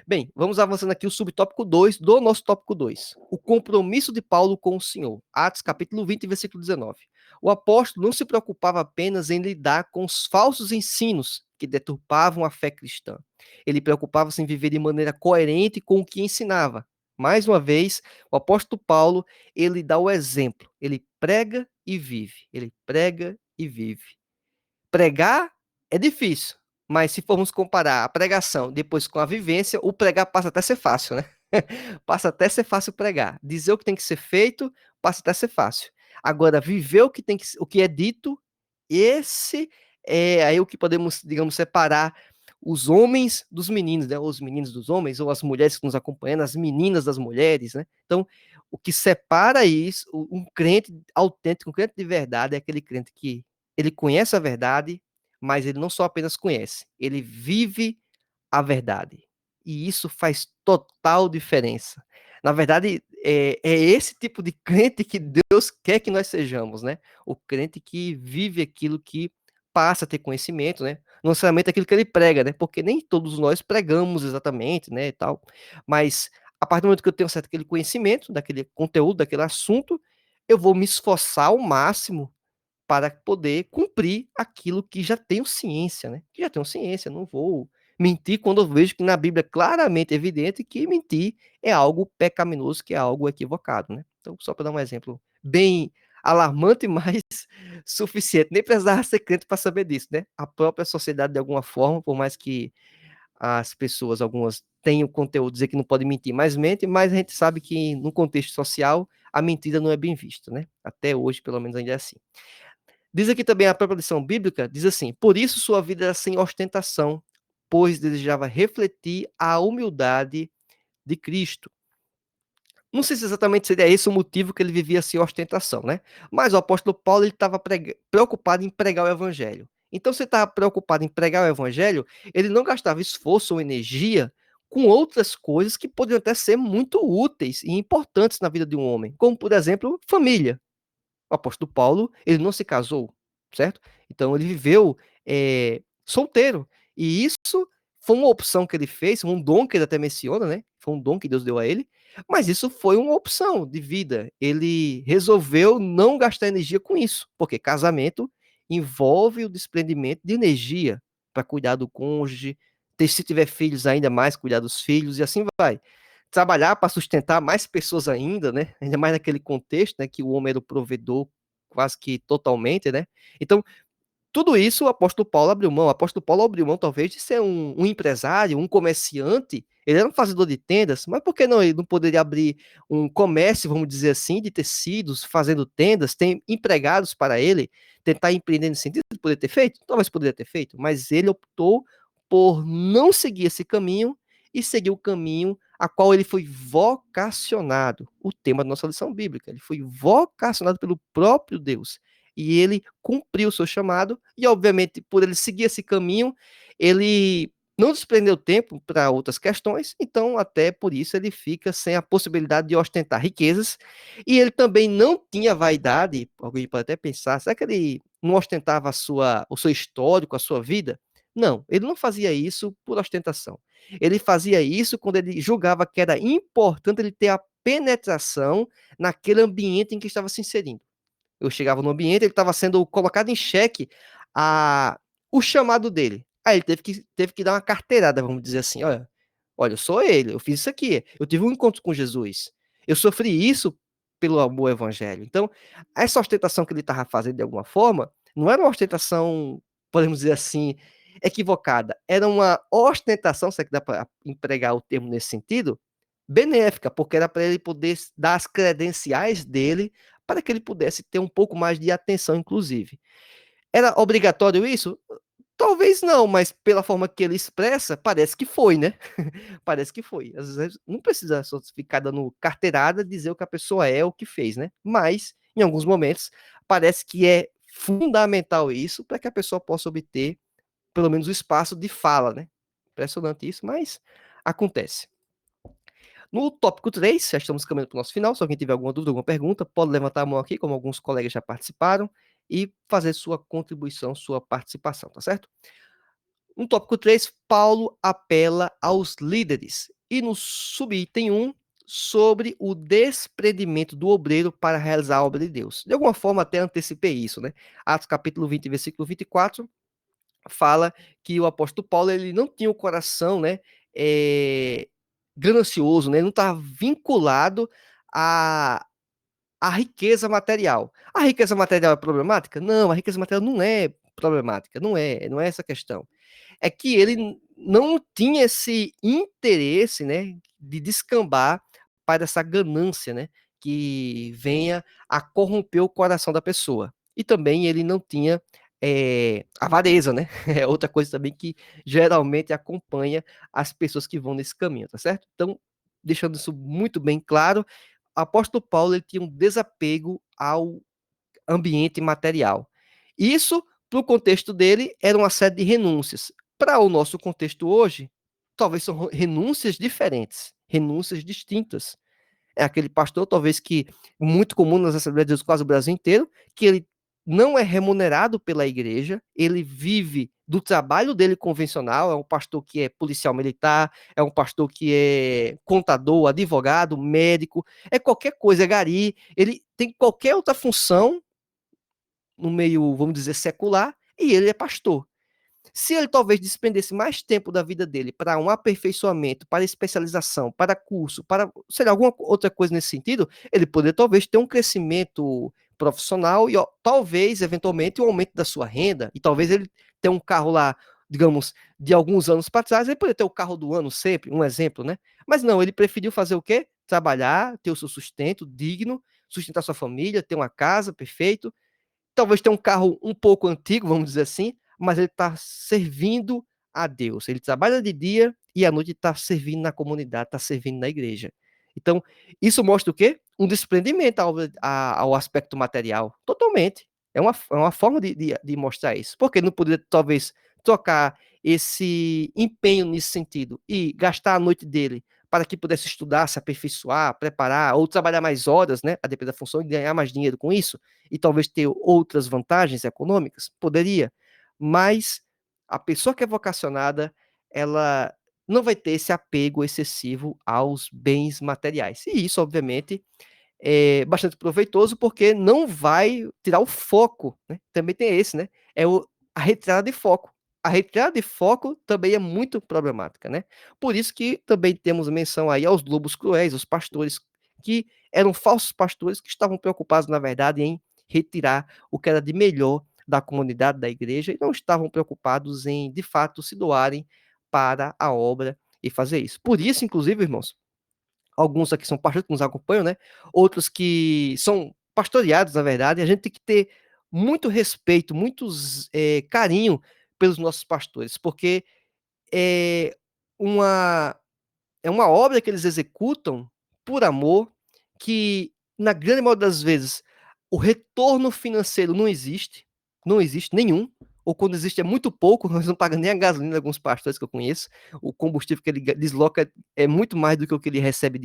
Bem, vamos avançando aqui o subtópico 2 do nosso tópico 2. O compromisso de Paulo com o Senhor. Atos capítulo 20, versículo 19. O apóstolo não se preocupava apenas em lidar com os falsos ensinos que deturpavam a fé cristã. Ele preocupava-se em viver de maneira coerente com o que ensinava. Mais uma vez, o apóstolo Paulo, ele dá o exemplo. Ele prega e vive. Ele prega e vive. Pregar é difícil, mas se formos comparar a pregação depois com a vivência, o pregar passa até a ser fácil, né? Passa até a ser fácil pregar. Dizer o que tem que ser feito passa até a ser fácil. Agora, viver o que é dito, esse é aí o que podemos, digamos, separar os homens dos meninos, né? Ou os meninos dos homens, ou as mulheres que nos acompanham, as meninas das mulheres, né? Então, o que separa isso, um crente autêntico, um crente de verdade, é aquele crente que ele conhece a verdade, mas ele não só apenas conhece, ele vive a verdade. E isso faz total diferença. Na verdade, é esse tipo de crente que Deus quer que nós sejamos, né? O crente que vive aquilo que passa a ter conhecimento, né? Não necessariamente aquilo que ele prega, né? Porque nem todos nós pregamos exatamente, né, e tal. Mas a partir do momento que eu tenho certo aquele conhecimento, daquele conteúdo, daquele assunto, eu vou me esforçar ao máximo para poder cumprir aquilo que já tenho ciência, né? Que já tenho ciência, não vou mentir quando eu vejo que na Bíblia é claramente evidente que mentir é algo pecaminoso, que é algo equivocado, né? Então, só para dar um exemplo bem alarmante, mas suficiente. Nem precisava ser crente para saber disso, né? A própria sociedade, de alguma forma, por mais que as pessoas, algumas, tenham conteúdo, dizer que não pode mentir, mas mente, mas a gente sabe que no contexto social, a mentira não é bem vista, né? Até hoje, pelo menos, ainda é assim. Diz aqui também a própria lição bíblica, diz assim: por isso sua vida era sem ostentação, pois desejava refletir a humildade de Cristo. Não sei se exatamente seria esse o motivo que ele vivia sem ostentação, né? Mas o apóstolo Paulo ele estava preocupado em pregar o evangelho. Então, se ele estava preocupado em pregar o evangelho, ele não gastava esforço ou energia com outras coisas que poderiam até ser muito úteis e importantes na vida de um homem, como, por exemplo, família. O apóstolo Paulo, ele não se casou, certo? Então ele viveu solteiro. E isso foi uma opção que ele fez, um dom que ele até menciona, né? Foi um dom que Deus deu a ele. Mas isso foi uma opção de vida. Ele resolveu não gastar energia com isso, porque casamento envolve o desprendimento de energia para cuidar do cônjuge, se tiver filhos ainda mais, cuidar dos filhos e assim vai trabalhar para sustentar mais pessoas ainda, né? Ainda mais naquele contexto, né? Que o homem era o provedor quase que totalmente, né? Então, tudo isso o apóstolo Paulo abriu mão. O apóstolo Paulo abriu mão, talvez, de ser um empresário, um comerciante. Ele era um fazedor de tendas, mas por que não ele não poderia abrir um comércio, vamos dizer assim, de tecidos, fazendo tendas, tem empregados para ele, tentar empreender nesse sentido? Ele poderia ter feito? Talvez poderia ter feito, mas ele optou por não seguir esse caminho e seguir o caminho a qual ele foi vocacionado. O tema da nossa lição bíblica. Ele foi vocacionado pelo próprio Deus e ele cumpriu o seu chamado, e obviamente, por ele seguir esse caminho, ele não desprendeu tempo para outras questões, então até por isso ele fica sem a possibilidade de ostentar riquezas, e ele também não tinha vaidade, alguém pode até pensar, será que ele não ostentava o seu histórico, a sua vida? Não, ele não fazia isso por ostentação. Ele fazia isso quando ele julgava que era importante ele ter a penetração naquele ambiente em que estava se inserindo. Eu chegava no ambiente, ele estava sendo colocado em xeque o chamado dele. Aí ele teve que dar uma carteirada, vamos dizer assim, olha, eu sou ele, eu fiz isso aqui, eu tive um encontro com Jesus, eu sofri isso pelo amor ao evangelho. Então, essa ostentação que ele estava fazendo de alguma forma, não era uma ostentação, podemos dizer assim, equivocada, era uma ostentação, se é que dá para empregar o termo nesse sentido, benéfica, porque era para ele poder dar as credenciais dele para que ele pudesse ter um pouco mais de atenção, inclusive. Era obrigatório isso? Talvez não, mas pela forma que ele expressa, parece que foi, né? Parece que foi. Às vezes não precisa só ficar dando carteirada, dizer o que a pessoa é, o que fez, né? Mas, em alguns momentos, parece que é fundamental isso para que a pessoa possa obter, pelo menos, o espaço de fala, né? Impressionante isso, mas acontece. No tópico 3, já estamos caminhando para o nosso final. Se alguém tiver alguma dúvida, alguma pergunta, pode levantar a mão aqui, como alguns colegas já participaram, e fazer sua contribuição, sua participação, tá certo? No tópico 3, Paulo apela aos líderes. E no subitem 1, sobre o desprendimento do obreiro para realizar a obra de Deus. De alguma forma, até antecipei isso, né? Atos capítulo 20, versículo 24, fala que o apóstolo Paulo ele não tinha o coração, né, ganancioso, né, ele não estava vinculado à riqueza material. A riqueza material é problemática? Não, a riqueza material não é problemática, não é essa a questão. É que ele não tinha esse interesse, né, de descambar para essa ganância, né, que venha a corromper o coração da pessoa. E também ele não tinha avareza, né? É outra coisa também que geralmente acompanha as pessoas que vão nesse caminho, tá certo? Então, deixando isso muito bem claro, o apóstolo Paulo ele tinha um desapego ao ambiente material. Isso, para o contexto dele, era uma série de renúncias. Para o nosso contexto hoje, talvez são renúncias diferentes, renúncias distintas. É aquele pastor, talvez que muito comum nas Assembleias de Deus, quase o Brasil inteiro, que ele não é remunerado pela igreja, ele vive do trabalho dele convencional, é um pastor que é policial militar, é um pastor que é contador, advogado, médico, é qualquer coisa, é gari, ele tem qualquer outra função no meio, vamos dizer, secular, e ele é pastor. Se ele talvez despendesse mais tempo da vida dele para um aperfeiçoamento, para especialização, para curso, para, sei lá, alguma outra coisa nesse sentido, ele poderia talvez ter um crescimento profissional e ó, talvez, eventualmente, um aumento da sua renda, e talvez ele tenha um carro lá, digamos, de alguns anos para trás, ele poderia ter o carro do ano sempre, um exemplo, né? Mas não, ele preferiu fazer o quê? Trabalhar, ter o seu sustento digno, sustentar sua família, ter uma casa, perfeito, talvez tenha um carro um pouco antigo, vamos dizer assim, mas ele está servindo a Deus. Ele trabalha de dia e à noite está servindo na comunidade, está servindo na igreja. Então, isso mostra o quê? Um desprendimento ao aspecto material, totalmente. É uma forma de mostrar isso. Porque ele não poderia, talvez, trocar esse empenho nesse sentido e gastar a noite dele para que pudesse estudar, se aperfeiçoar, preparar, ou trabalhar mais horas, né, a depender da função, e ganhar mais dinheiro com isso, e talvez ter outras vantagens econômicas? Poderia. Mas a pessoa que é vocacionada, ela não vai ter esse apego excessivo aos bens materiais. E isso, obviamente, é bastante proveitoso, porque não vai tirar o foco, né? Também tem esse, né? A retirada de foco. A retirada de foco também é muito problemática, né? Por isso que também temos menção aí aos lobos cruéis, os pastores que eram falsos pastores que estavam preocupados, na verdade, em retirar o que era de melhor da comunidade da igreja e não estavam preocupados em, de fato, se doarem para a obra e fazer isso. Por isso, inclusive, irmãos, alguns aqui são pastores que nos acompanham, né? Outros que são pastoreados, na verdade, e a gente tem que ter muito respeito, muito carinho pelos nossos pastores, porque é uma, é uma obra que eles executam por amor, que na grande maioria das vezes o retorno financeiro não existe nenhum, ou quando existe é muito pouco, nós não pagamos nem a gasolina de alguns pastores que eu conheço, o combustível que ele desloca é muito mais do que o que ele recebe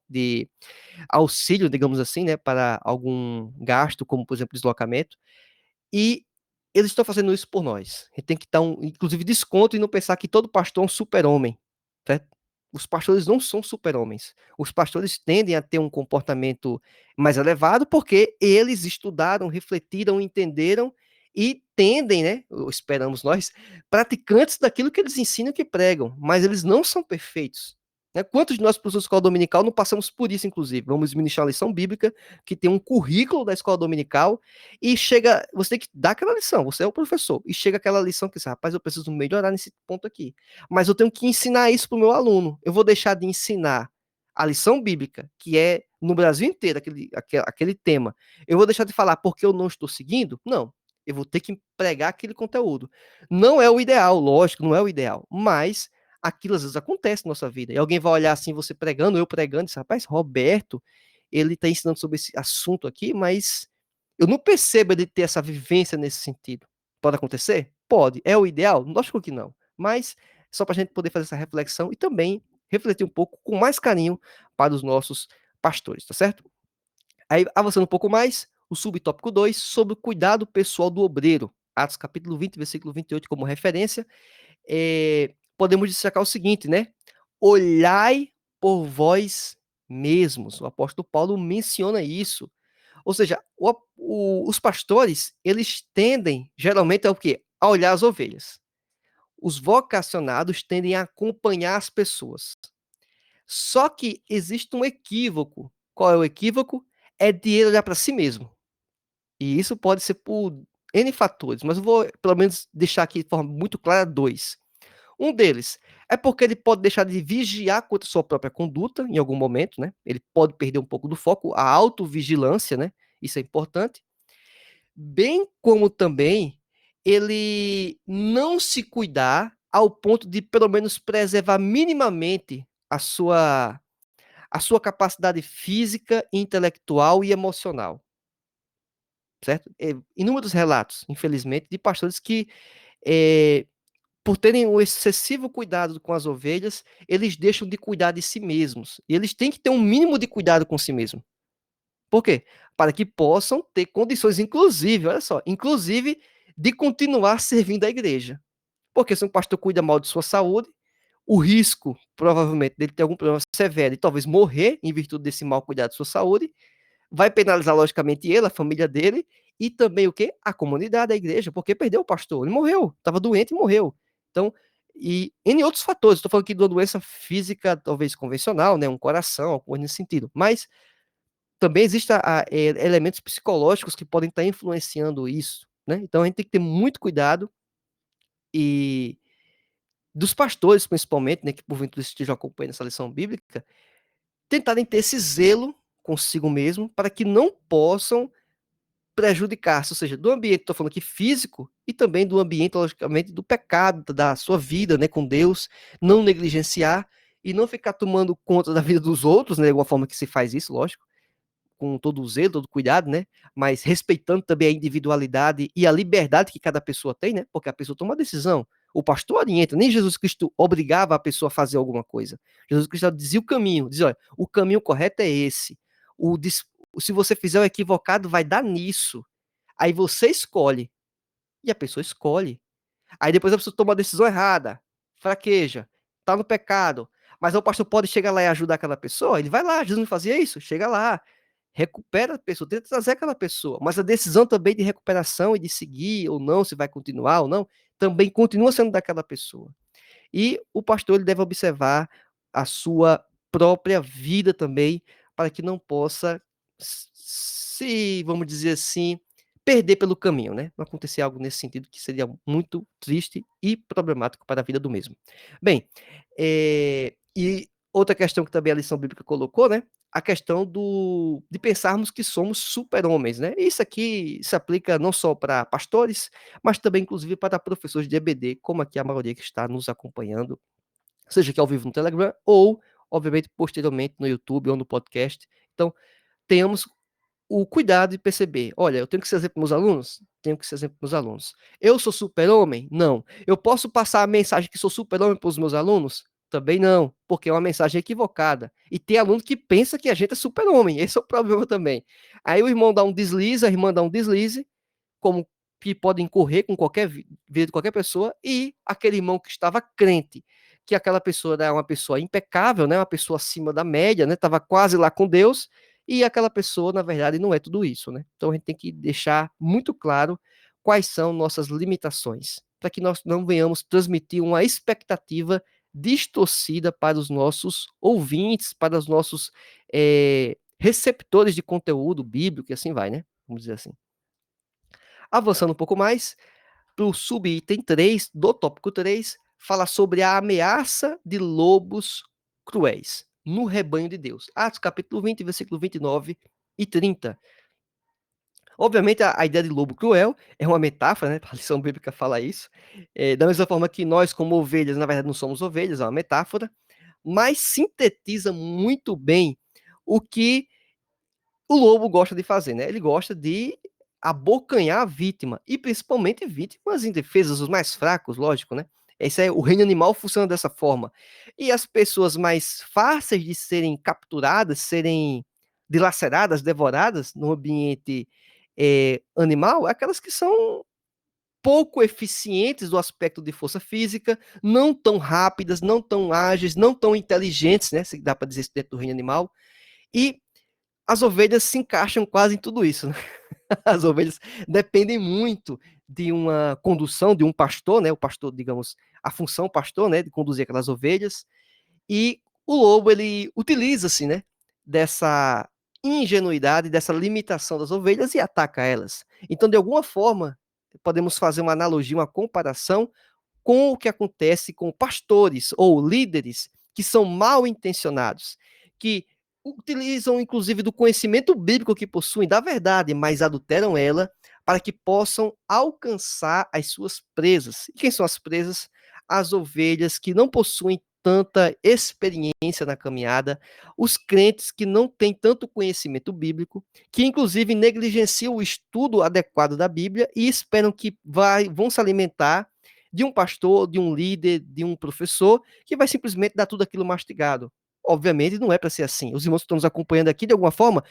de auxílio, digamos assim, né, para algum gasto, como por exemplo deslocamento, e eles estão fazendo isso por nós. A gente tem que dar inclusive, desconto e não pensar que todo pastor é um super-homem, certo? Os pastores não são super-homens. Os pastores tendem a ter um comportamento mais elevado porque eles estudaram, refletiram, entenderam e tendem, né, esperamos nós, praticantes daquilo que eles ensinam e que pregam, mas eles não são perfeitos. Né? Quantos de nós, professores de escola dominical, não passamos por isso, inclusive? Vamos ministrar uma lição bíblica que tem um currículo da escola dominical e chega, você tem que dar aquela lição, você é o professor, e chega aquela lição que diz, rapaz, eu preciso melhorar nesse ponto aqui, mas eu tenho que ensinar isso para o meu aluno, eu vou deixar de ensinar a lição bíblica, que é no Brasil inteiro, aquele tema, eu vou deixar de falar porque eu não estou seguindo? Não, eu vou ter que pregar aquele conteúdo. Não é o ideal, lógico, não é o ideal, mas aquilo às vezes acontece na nossa vida, e alguém vai olhar assim, você pregando, eu pregando, e diz, rapaz, Roberto, ele está ensinando sobre esse assunto aqui, mas eu não percebo ele ter essa vivência nesse sentido. Pode acontecer? Pode. É o ideal? Lógico que não. Mas só para a gente poder fazer essa reflexão e também refletir um pouco com mais carinho para os nossos pastores, tá certo? Aí, avançando um pouco mais, o subtópico 2, sobre o cuidado pessoal do obreiro. Atos capítulo 20, versículo 28 como referência. Podemos destacar o seguinte, né? Olhai por vós mesmos. O apóstolo Paulo menciona isso. Ou seja, os pastores, eles tendem, geralmente, ao quê? A olhar as ovelhas. Os vocacionados tendem a acompanhar as pessoas. Só que existe um equívoco. Qual é o equívoco? É de ele olhar para si mesmo. E isso pode ser por N fatores, mas eu vou, pelo menos, deixar aqui de forma muito clara dois. Um deles é porque ele pode deixar de vigiar contra a sua própria conduta em algum momento, né? Ele pode perder um pouco do foco, a autovigilância, né? Isso é importante. Bem como também ele não se cuidar ao ponto de, pelo menos, preservar minimamente a sua capacidade física, intelectual e emocional, certo? Inúmeros relatos, infelizmente, de pastores que, por terem um excessivo cuidado com as ovelhas, eles deixam de cuidar de si mesmos. E eles têm que ter um mínimo de cuidado com si mesmo. Por quê? Para que possam ter condições, inclusive, olha só, inclusive de continuar servindo a igreja. Porque se um pastor cuida mal de sua saúde, o risco, provavelmente, dele ter algum problema severo e talvez morrer em virtude desse mal cuidado de sua saúde, vai penalizar, logicamente, ele, a família dele, e também o quê? A comunidade, a igreja, porque perdeu o pastor, ele morreu, estava doente e morreu. Então, e em outros fatores, estou falando aqui de uma doença física, talvez convencional, né, um coração, alguma coisa nesse sentido, mas também existem elementos psicológicos que podem estar influenciando isso, né? Então, a gente tem que ter muito cuidado e dos pastores, principalmente, né, que porventura estejam acompanhando essa lição bíblica, tentarem ter esse zelo consigo mesmo para que não possam prejudicar-se, ou seja, do ambiente, estou falando aqui físico, e também do ambiente, logicamente, do pecado, da sua vida, né, com Deus, não negligenciar e não ficar tomando conta da vida dos outros, né, de alguma forma que se faz isso, lógico, com todo o zelo, todo o cuidado, né, mas respeitando também a individualidade e a liberdade que cada pessoa tem, né, porque a pessoa toma uma decisão, o pastor orienta, nem Jesus Cristo obrigava a pessoa a fazer alguma coisa, Jesus Cristo dizia o caminho, dizia, olha, o caminho correto é esse, se você fizer o equivocado, vai dar nisso. Aí você escolhe. E a pessoa escolhe. Aí depois a pessoa toma a decisão errada, fraqueja, tá no pecado. Mas o pastor pode chegar lá e ajudar aquela pessoa? Ele vai lá, Jesus não fazia isso? Chega lá, recupera a pessoa, tenta trazer aquela pessoa. Mas a decisão também de recuperação e de seguir ou não, se vai continuar ou não, também continua sendo daquela pessoa. E o pastor ele deve observar a sua própria vida também, para que não possa se, vamos dizer assim, perder pelo caminho, né? Não acontecer algo nesse sentido que seria muito triste e problemático para a vida do mesmo. Bem, e outra questão que também a lição bíblica colocou, né? A questão de pensarmos que somos super-homens, né? Isso aqui se aplica não só para pastores, mas também, inclusive, para professores de EBD, como aqui a maioria que está nos acompanhando, seja aqui ao vivo no Telegram ou, obviamente, posteriormente no YouTube ou no podcast. Então, tenhamos o cuidado de perceber, olha, eu tenho que ser exemplo para meus alunos? Tenho que ser exemplo para meus alunos. Eu sou super-homem? Não. Eu posso passar a mensagem que sou super-homem para os meus alunos? Também não, porque é uma mensagem equivocada. E tem aluno que pensa que a gente é super-homem, esse é o problema também. Aí o irmão dá um deslize, a irmã dá um deslize, como que podem incorrer com qualquer vida de qualquer pessoa, e aquele irmão que estava crente, que aquela pessoa era uma pessoa impecável, né, uma pessoa acima da média, né, estava quase lá com Deus, e aquela pessoa, na verdade, não é tudo isso, né? Então a gente tem que deixar muito claro quais são nossas limitações, para que nós não venhamos transmitir uma expectativa distorcida para os nossos ouvintes, para os nossos receptores de conteúdo bíblico e assim vai, né? Vamos dizer assim. Avançando um pouco mais, para o subitem 3, do tópico 3, fala sobre a ameaça de lobos cruéis no rebanho de Deus. Atos capítulo 20, versículo 29 e 30. Obviamente, a ideia de lobo cruel é uma metáfora, né? A lição bíblica fala isso. Da mesma forma que nós, como ovelhas, na verdade não somos ovelhas, é uma metáfora, mas sintetiza muito bem o que o lobo gosta de fazer, né? Ele gosta de abocanhar a vítima, e principalmente vítimas indefesas, os mais fracos, lógico, né? Esse é o reino animal funciona dessa forma. E as pessoas mais fáceis de serem capturadas, serem dilaceradas, devoradas no ambiente animal, é aquelas que são pouco eficientes do aspecto de força física, não tão rápidas, não tão ágeis, não tão inteligentes, né? Se dá para dizer isso dentro do reino animal. E as ovelhas se encaixam quase em tudo isso, né? As ovelhas dependem muito de uma condução de um pastor, né? O pastor, digamos, a função pastor, né? De conduzir aquelas ovelhas. E o lobo, ele utiliza-se, né? Dessa ingenuidade, dessa limitação das ovelhas e ataca elas. Então, de alguma forma, podemos fazer uma analogia, uma comparação com o que acontece com pastores ou líderes que são mal intencionados, que utilizam inclusive do conhecimento bíblico que possuem da verdade, mas adulteram ela para que possam alcançar as suas presas. E quem são as presas? As ovelhas que não possuem tanta experiência na caminhada, os crentes que não têm tanto conhecimento bíblico, que inclusive negligenciam o estudo adequado da Bíblia e esperam que vão se alimentar de um pastor, de um líder, de um professor, que vai simplesmente dar tudo aquilo mastigado. Obviamente não é para ser assim. Os irmãos que estão nos acompanhando aqui, de alguma forma,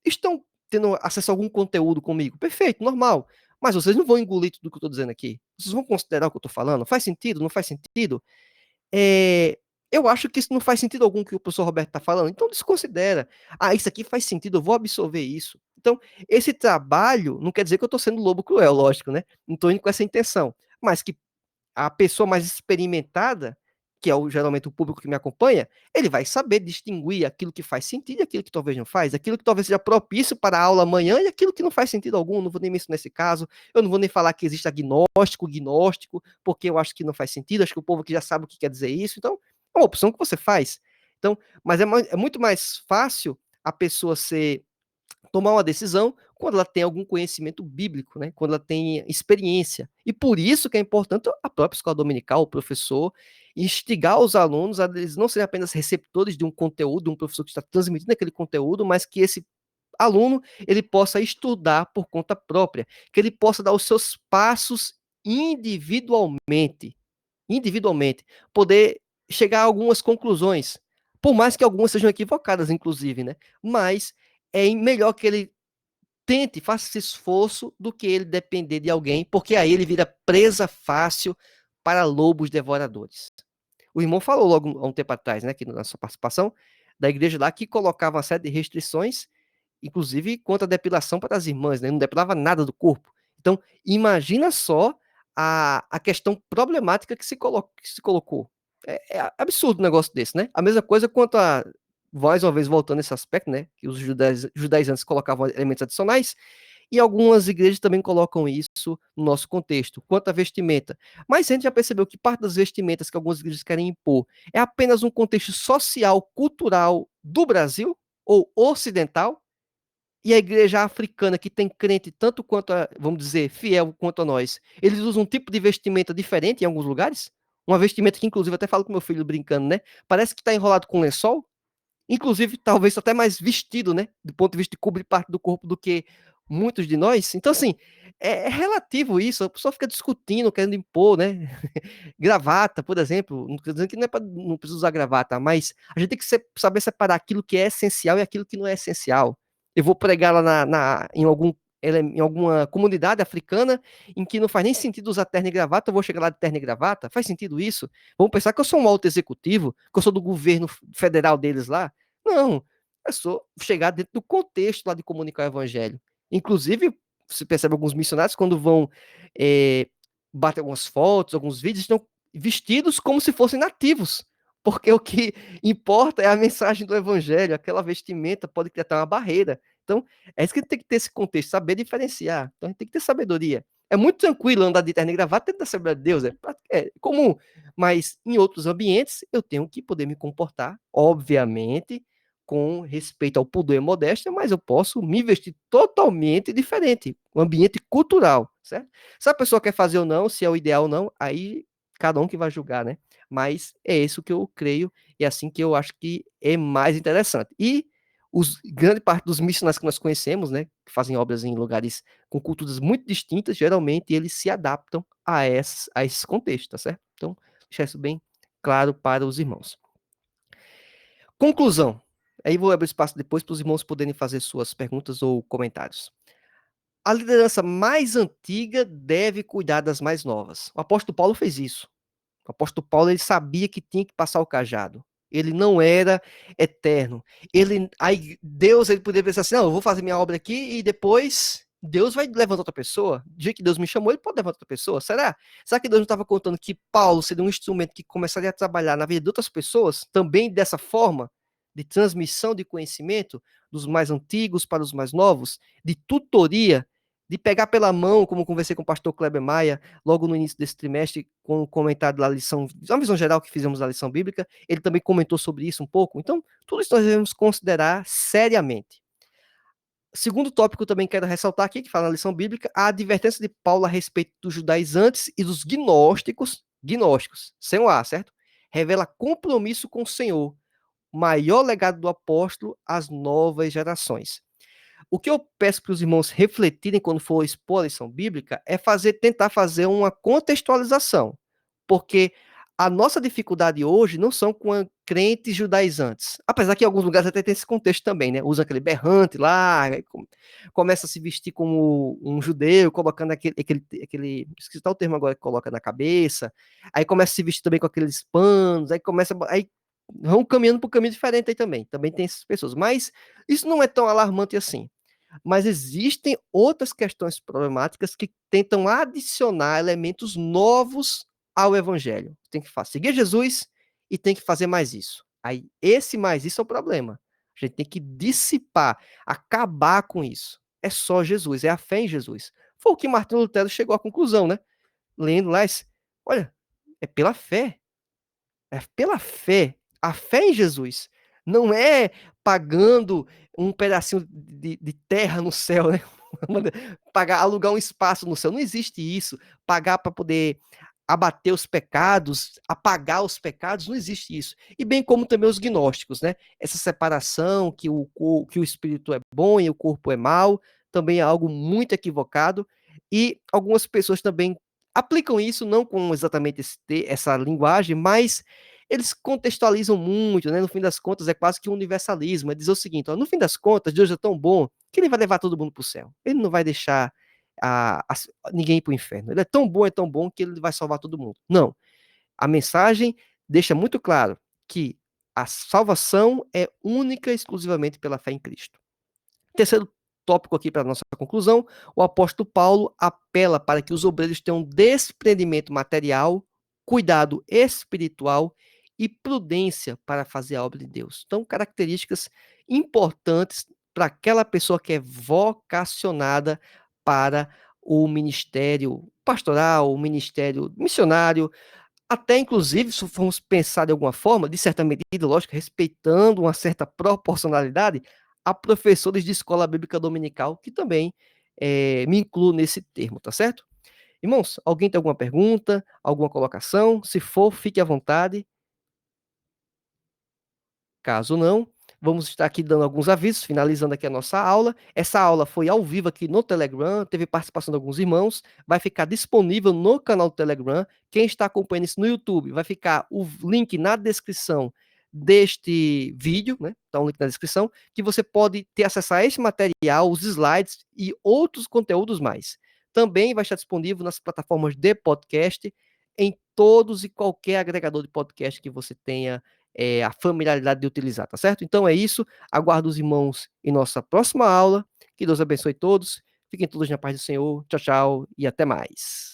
estão tendo acesso a algum conteúdo comigo. Perfeito, normal. Mas vocês não vão engolir tudo que eu estou dizendo aqui. Vocês vão considerar o que eu estou falando? Faz sentido? Não faz sentido? Eu acho que isso não faz sentido algum que o professor Roberto está falando. Então desconsidera. Ah, isso aqui faz sentido, eu vou absorver isso. Então, esse trabalho não quer dizer que eu estou sendo lobo cruel, lógico, né? Não estou indo com essa intenção. Mas que a pessoa mais experimentada, que é geralmente o público que me acompanha, ele vai saber distinguir aquilo que faz sentido e aquilo que talvez não faz, aquilo que talvez seja propício para a aula amanhã e aquilo que não faz sentido algum. Não vou nem mencionar esse caso, eu não vou nem falar que existe gnóstico, porque eu acho que não faz sentido, acho que o povo aqui já sabe o que quer dizer isso, então é uma opção que você faz. Então, mas é muito mais fácil a pessoa tomar uma decisão quando ela tem algum conhecimento bíblico, né? Quando ela tem experiência. E por isso que é importante a própria escola dominical, o professor, instigar os alunos a eles não serem apenas receptores de um conteúdo, um professor que está transmitindo aquele conteúdo, mas que esse aluno ele possa estudar por conta própria, que ele possa dar os seus passos individualmente, poder chegar a algumas conclusões, por mais que algumas sejam equivocadas, inclusive, né? Mas é melhor que ele tente, faça esse esforço do que ele depender de alguém, porque aí ele vira presa fácil para lobos devoradores. O irmão falou logo há um tempo atrás, né, aqui na sua participação, da igreja lá que colocava uma série de restrições, inclusive quanto à depilação para as irmãs, né, não depilava nada do corpo. Então, imagina só a questão problemática que se colocou. É absurdo um negócio desse, né? A mesma coisa quanto a, mais uma vez voltando nesse aspecto, né, que os judaizantes colocavam elementos adicionais, e algumas igrejas também colocam isso no nosso contexto, quanto à vestimenta. Mas a gente já percebeu que parte das vestimentas que algumas igrejas querem impor é apenas um contexto social, cultural do Brasil, ou ocidental, e a igreja africana, que tem crente tanto quanto, vamos dizer, fiel quanto a nós, eles usam um tipo de vestimenta diferente em alguns lugares? Uma vestimenta que, inclusive, até falo com meu filho brincando, né? Parece que está enrolado com lençol, inclusive talvez até mais vestido, né, do ponto de vista de cobrir parte do corpo do que muitos de nós. Então, assim, é relativo isso, a pessoa fica discutindo, querendo impor, né, gravata, por exemplo, não estou dizendo que não precisa usar gravata, mas a gente tem que saber separar aquilo que é essencial e aquilo que não é essencial. Eu vou pregar lá em alguma comunidade africana em que não faz nem sentido usar terno e gravata, eu vou chegar lá de terno e gravata? Faz sentido isso? Vamos pensar que eu sou um alto executivo, que eu sou do governo federal deles lá? Não, é só chegar dentro do contexto lá de comunicar o evangelho. Inclusive, você percebe alguns missionários quando vão bater algumas fotos, alguns vídeos, estão vestidos como se fossem nativos. Porque o que importa é a mensagem do evangelho, aquela vestimenta pode criar uma barreira. Então, é isso que tem que ter esse contexto, saber diferenciar. Então, a gente tem que ter sabedoria. É muito tranquilo andar de terno e gravata dentro da Assembleia de Deus, é comum. Mas em outros ambientes, eu tenho que poder me comportar, obviamente, com respeito ao pudor e modéstia, mas eu posso me vestir totalmente diferente, um ambiente cultural, certo? Se a pessoa quer fazer ou não, se é o ideal ou não, aí cada um que vai julgar, né? Mas é isso que eu creio e é assim que eu acho que é mais interessante. E grande parte dos missionários que nós conhecemos, né, que fazem obras em lugares com culturas muito distintas, geralmente eles se adaptam a esses contextos, tá certo? Então, deixar isso bem claro para os irmãos. Conclusão. Aí vou abrir espaço depois para os irmãos poderem fazer suas perguntas ou comentários. A liderança mais antiga deve cuidar das mais novas. O apóstolo Paulo fez isso. O apóstolo Paulo, ele sabia que tinha que passar o cajado. Ele não era eterno. Deus, ele poderia pensar assim, não, eu vou fazer minha obra aqui e depois Deus vai levantar outra pessoa. Do jeito que Deus me chamou, ele pode levantar outra pessoa. Será? Será que Deus não estava contando que Paulo seria um instrumento que começaria a trabalhar na vida de outras pessoas, também dessa forma, de transmissão de conhecimento, dos mais antigos para os mais novos, de tutoria, de pegar pela mão, como conversei com o pastor Kleber Maia, logo no início desse trimestre, com o comentário da lição, uma visão geral que fizemos da lição bíblica, ele também comentou sobre isso um pouco. Então, tudo isso nós devemos considerar seriamente. Segundo tópico também quero ressaltar aqui, que fala na lição bíblica, a advertência de Paulo a respeito dos judaizantes e dos gnósticos, sem o A, certo? Revela compromisso com o Senhor, maior legado do apóstolo às novas gerações. O que eu peço para os irmãos refletirem quando for expor a lição bíblica é tentar fazer uma contextualização, porque a nossa dificuldade hoje não são com crentes judaizantes, apesar que em alguns lugares até tem esse contexto também, né? Usa aquele berrante lá, começa a se vestir como um judeu, colocando esqueci o termo agora que coloca na cabeça, aí começa a se vestir também com aqueles panos, aí vão caminhando por um caminho diferente aí também tem essas pessoas, mas isso não é tão alarmante assim. Mas existem outras questões problemáticas que tentam adicionar elementos novos ao evangelho. Tem que seguir Jesus e tem que fazer mais isso. Aí, esse mais isso é o problema. A gente tem que dissipar, acabar com isso. É só Jesus, é a fé em Jesus. Foi o que Martinho Lutero chegou à conclusão, né? Lendo lá, olha, é pela fé. É pela fé. A fé em Jesus. Não é pagando um pedacinho de terra no céu, né? Alugar um espaço no céu. Não existe isso. Pagar para poder abater os pecados, apagar os pecados, não existe isso. E bem como também os gnósticos, né? Essa separação que o espírito é bom e o corpo é mau, também é algo muito equivocado. E algumas pessoas também aplicam isso, não com exatamente essa linguagem, mas eles contextualizam muito, né? No fim das contas, é quase que um universalismo. É dizer o seguinte: ó, no fim das contas, Deus é tão bom que ele vai levar todo mundo para o céu. Ele não vai deixar ninguém ir para o inferno. Ele é tão bom que ele vai salvar todo mundo. Não. A mensagem deixa muito claro que a salvação é única e exclusivamente pela fé em Cristo. Terceiro tópico aqui para a nossa conclusão, o apóstolo Paulo apela para que os obreiros tenham desprendimento material, cuidado espiritual e prudência para fazer a obra de Deus. Então, características importantes para aquela pessoa que é vocacionada para o ministério pastoral, o ministério missionário, até inclusive, se formos pensar de alguma forma, de certa medida, lógico, respeitando uma certa proporcionalidade, a professores de escola bíblica dominical, que também me incluo nesse termo, tá certo? Irmãos, alguém tem alguma pergunta, alguma colocação? Se for, fique à vontade. Caso não, vamos estar aqui dando alguns avisos, finalizando aqui a nossa aula. Essa aula foi ao vivo aqui no Telegram, teve participação de alguns irmãos, vai ficar disponível no canal do Telegram. Quem está acompanhando isso no YouTube, vai ficar o link na descrição deste vídeo, né? Tá um link na descrição, que você pode ter acesso a esse material, os slides e outros conteúdos mais. Também vai estar disponível nas plataformas de podcast, em todos e qualquer agregador de podcast que você tenha a familiaridade de utilizar, tá certo? Então é isso. Aguardo os irmãos em nossa próxima aula. Que Deus abençoe todos. Fiquem todos na paz do Senhor. Tchau, tchau e até mais.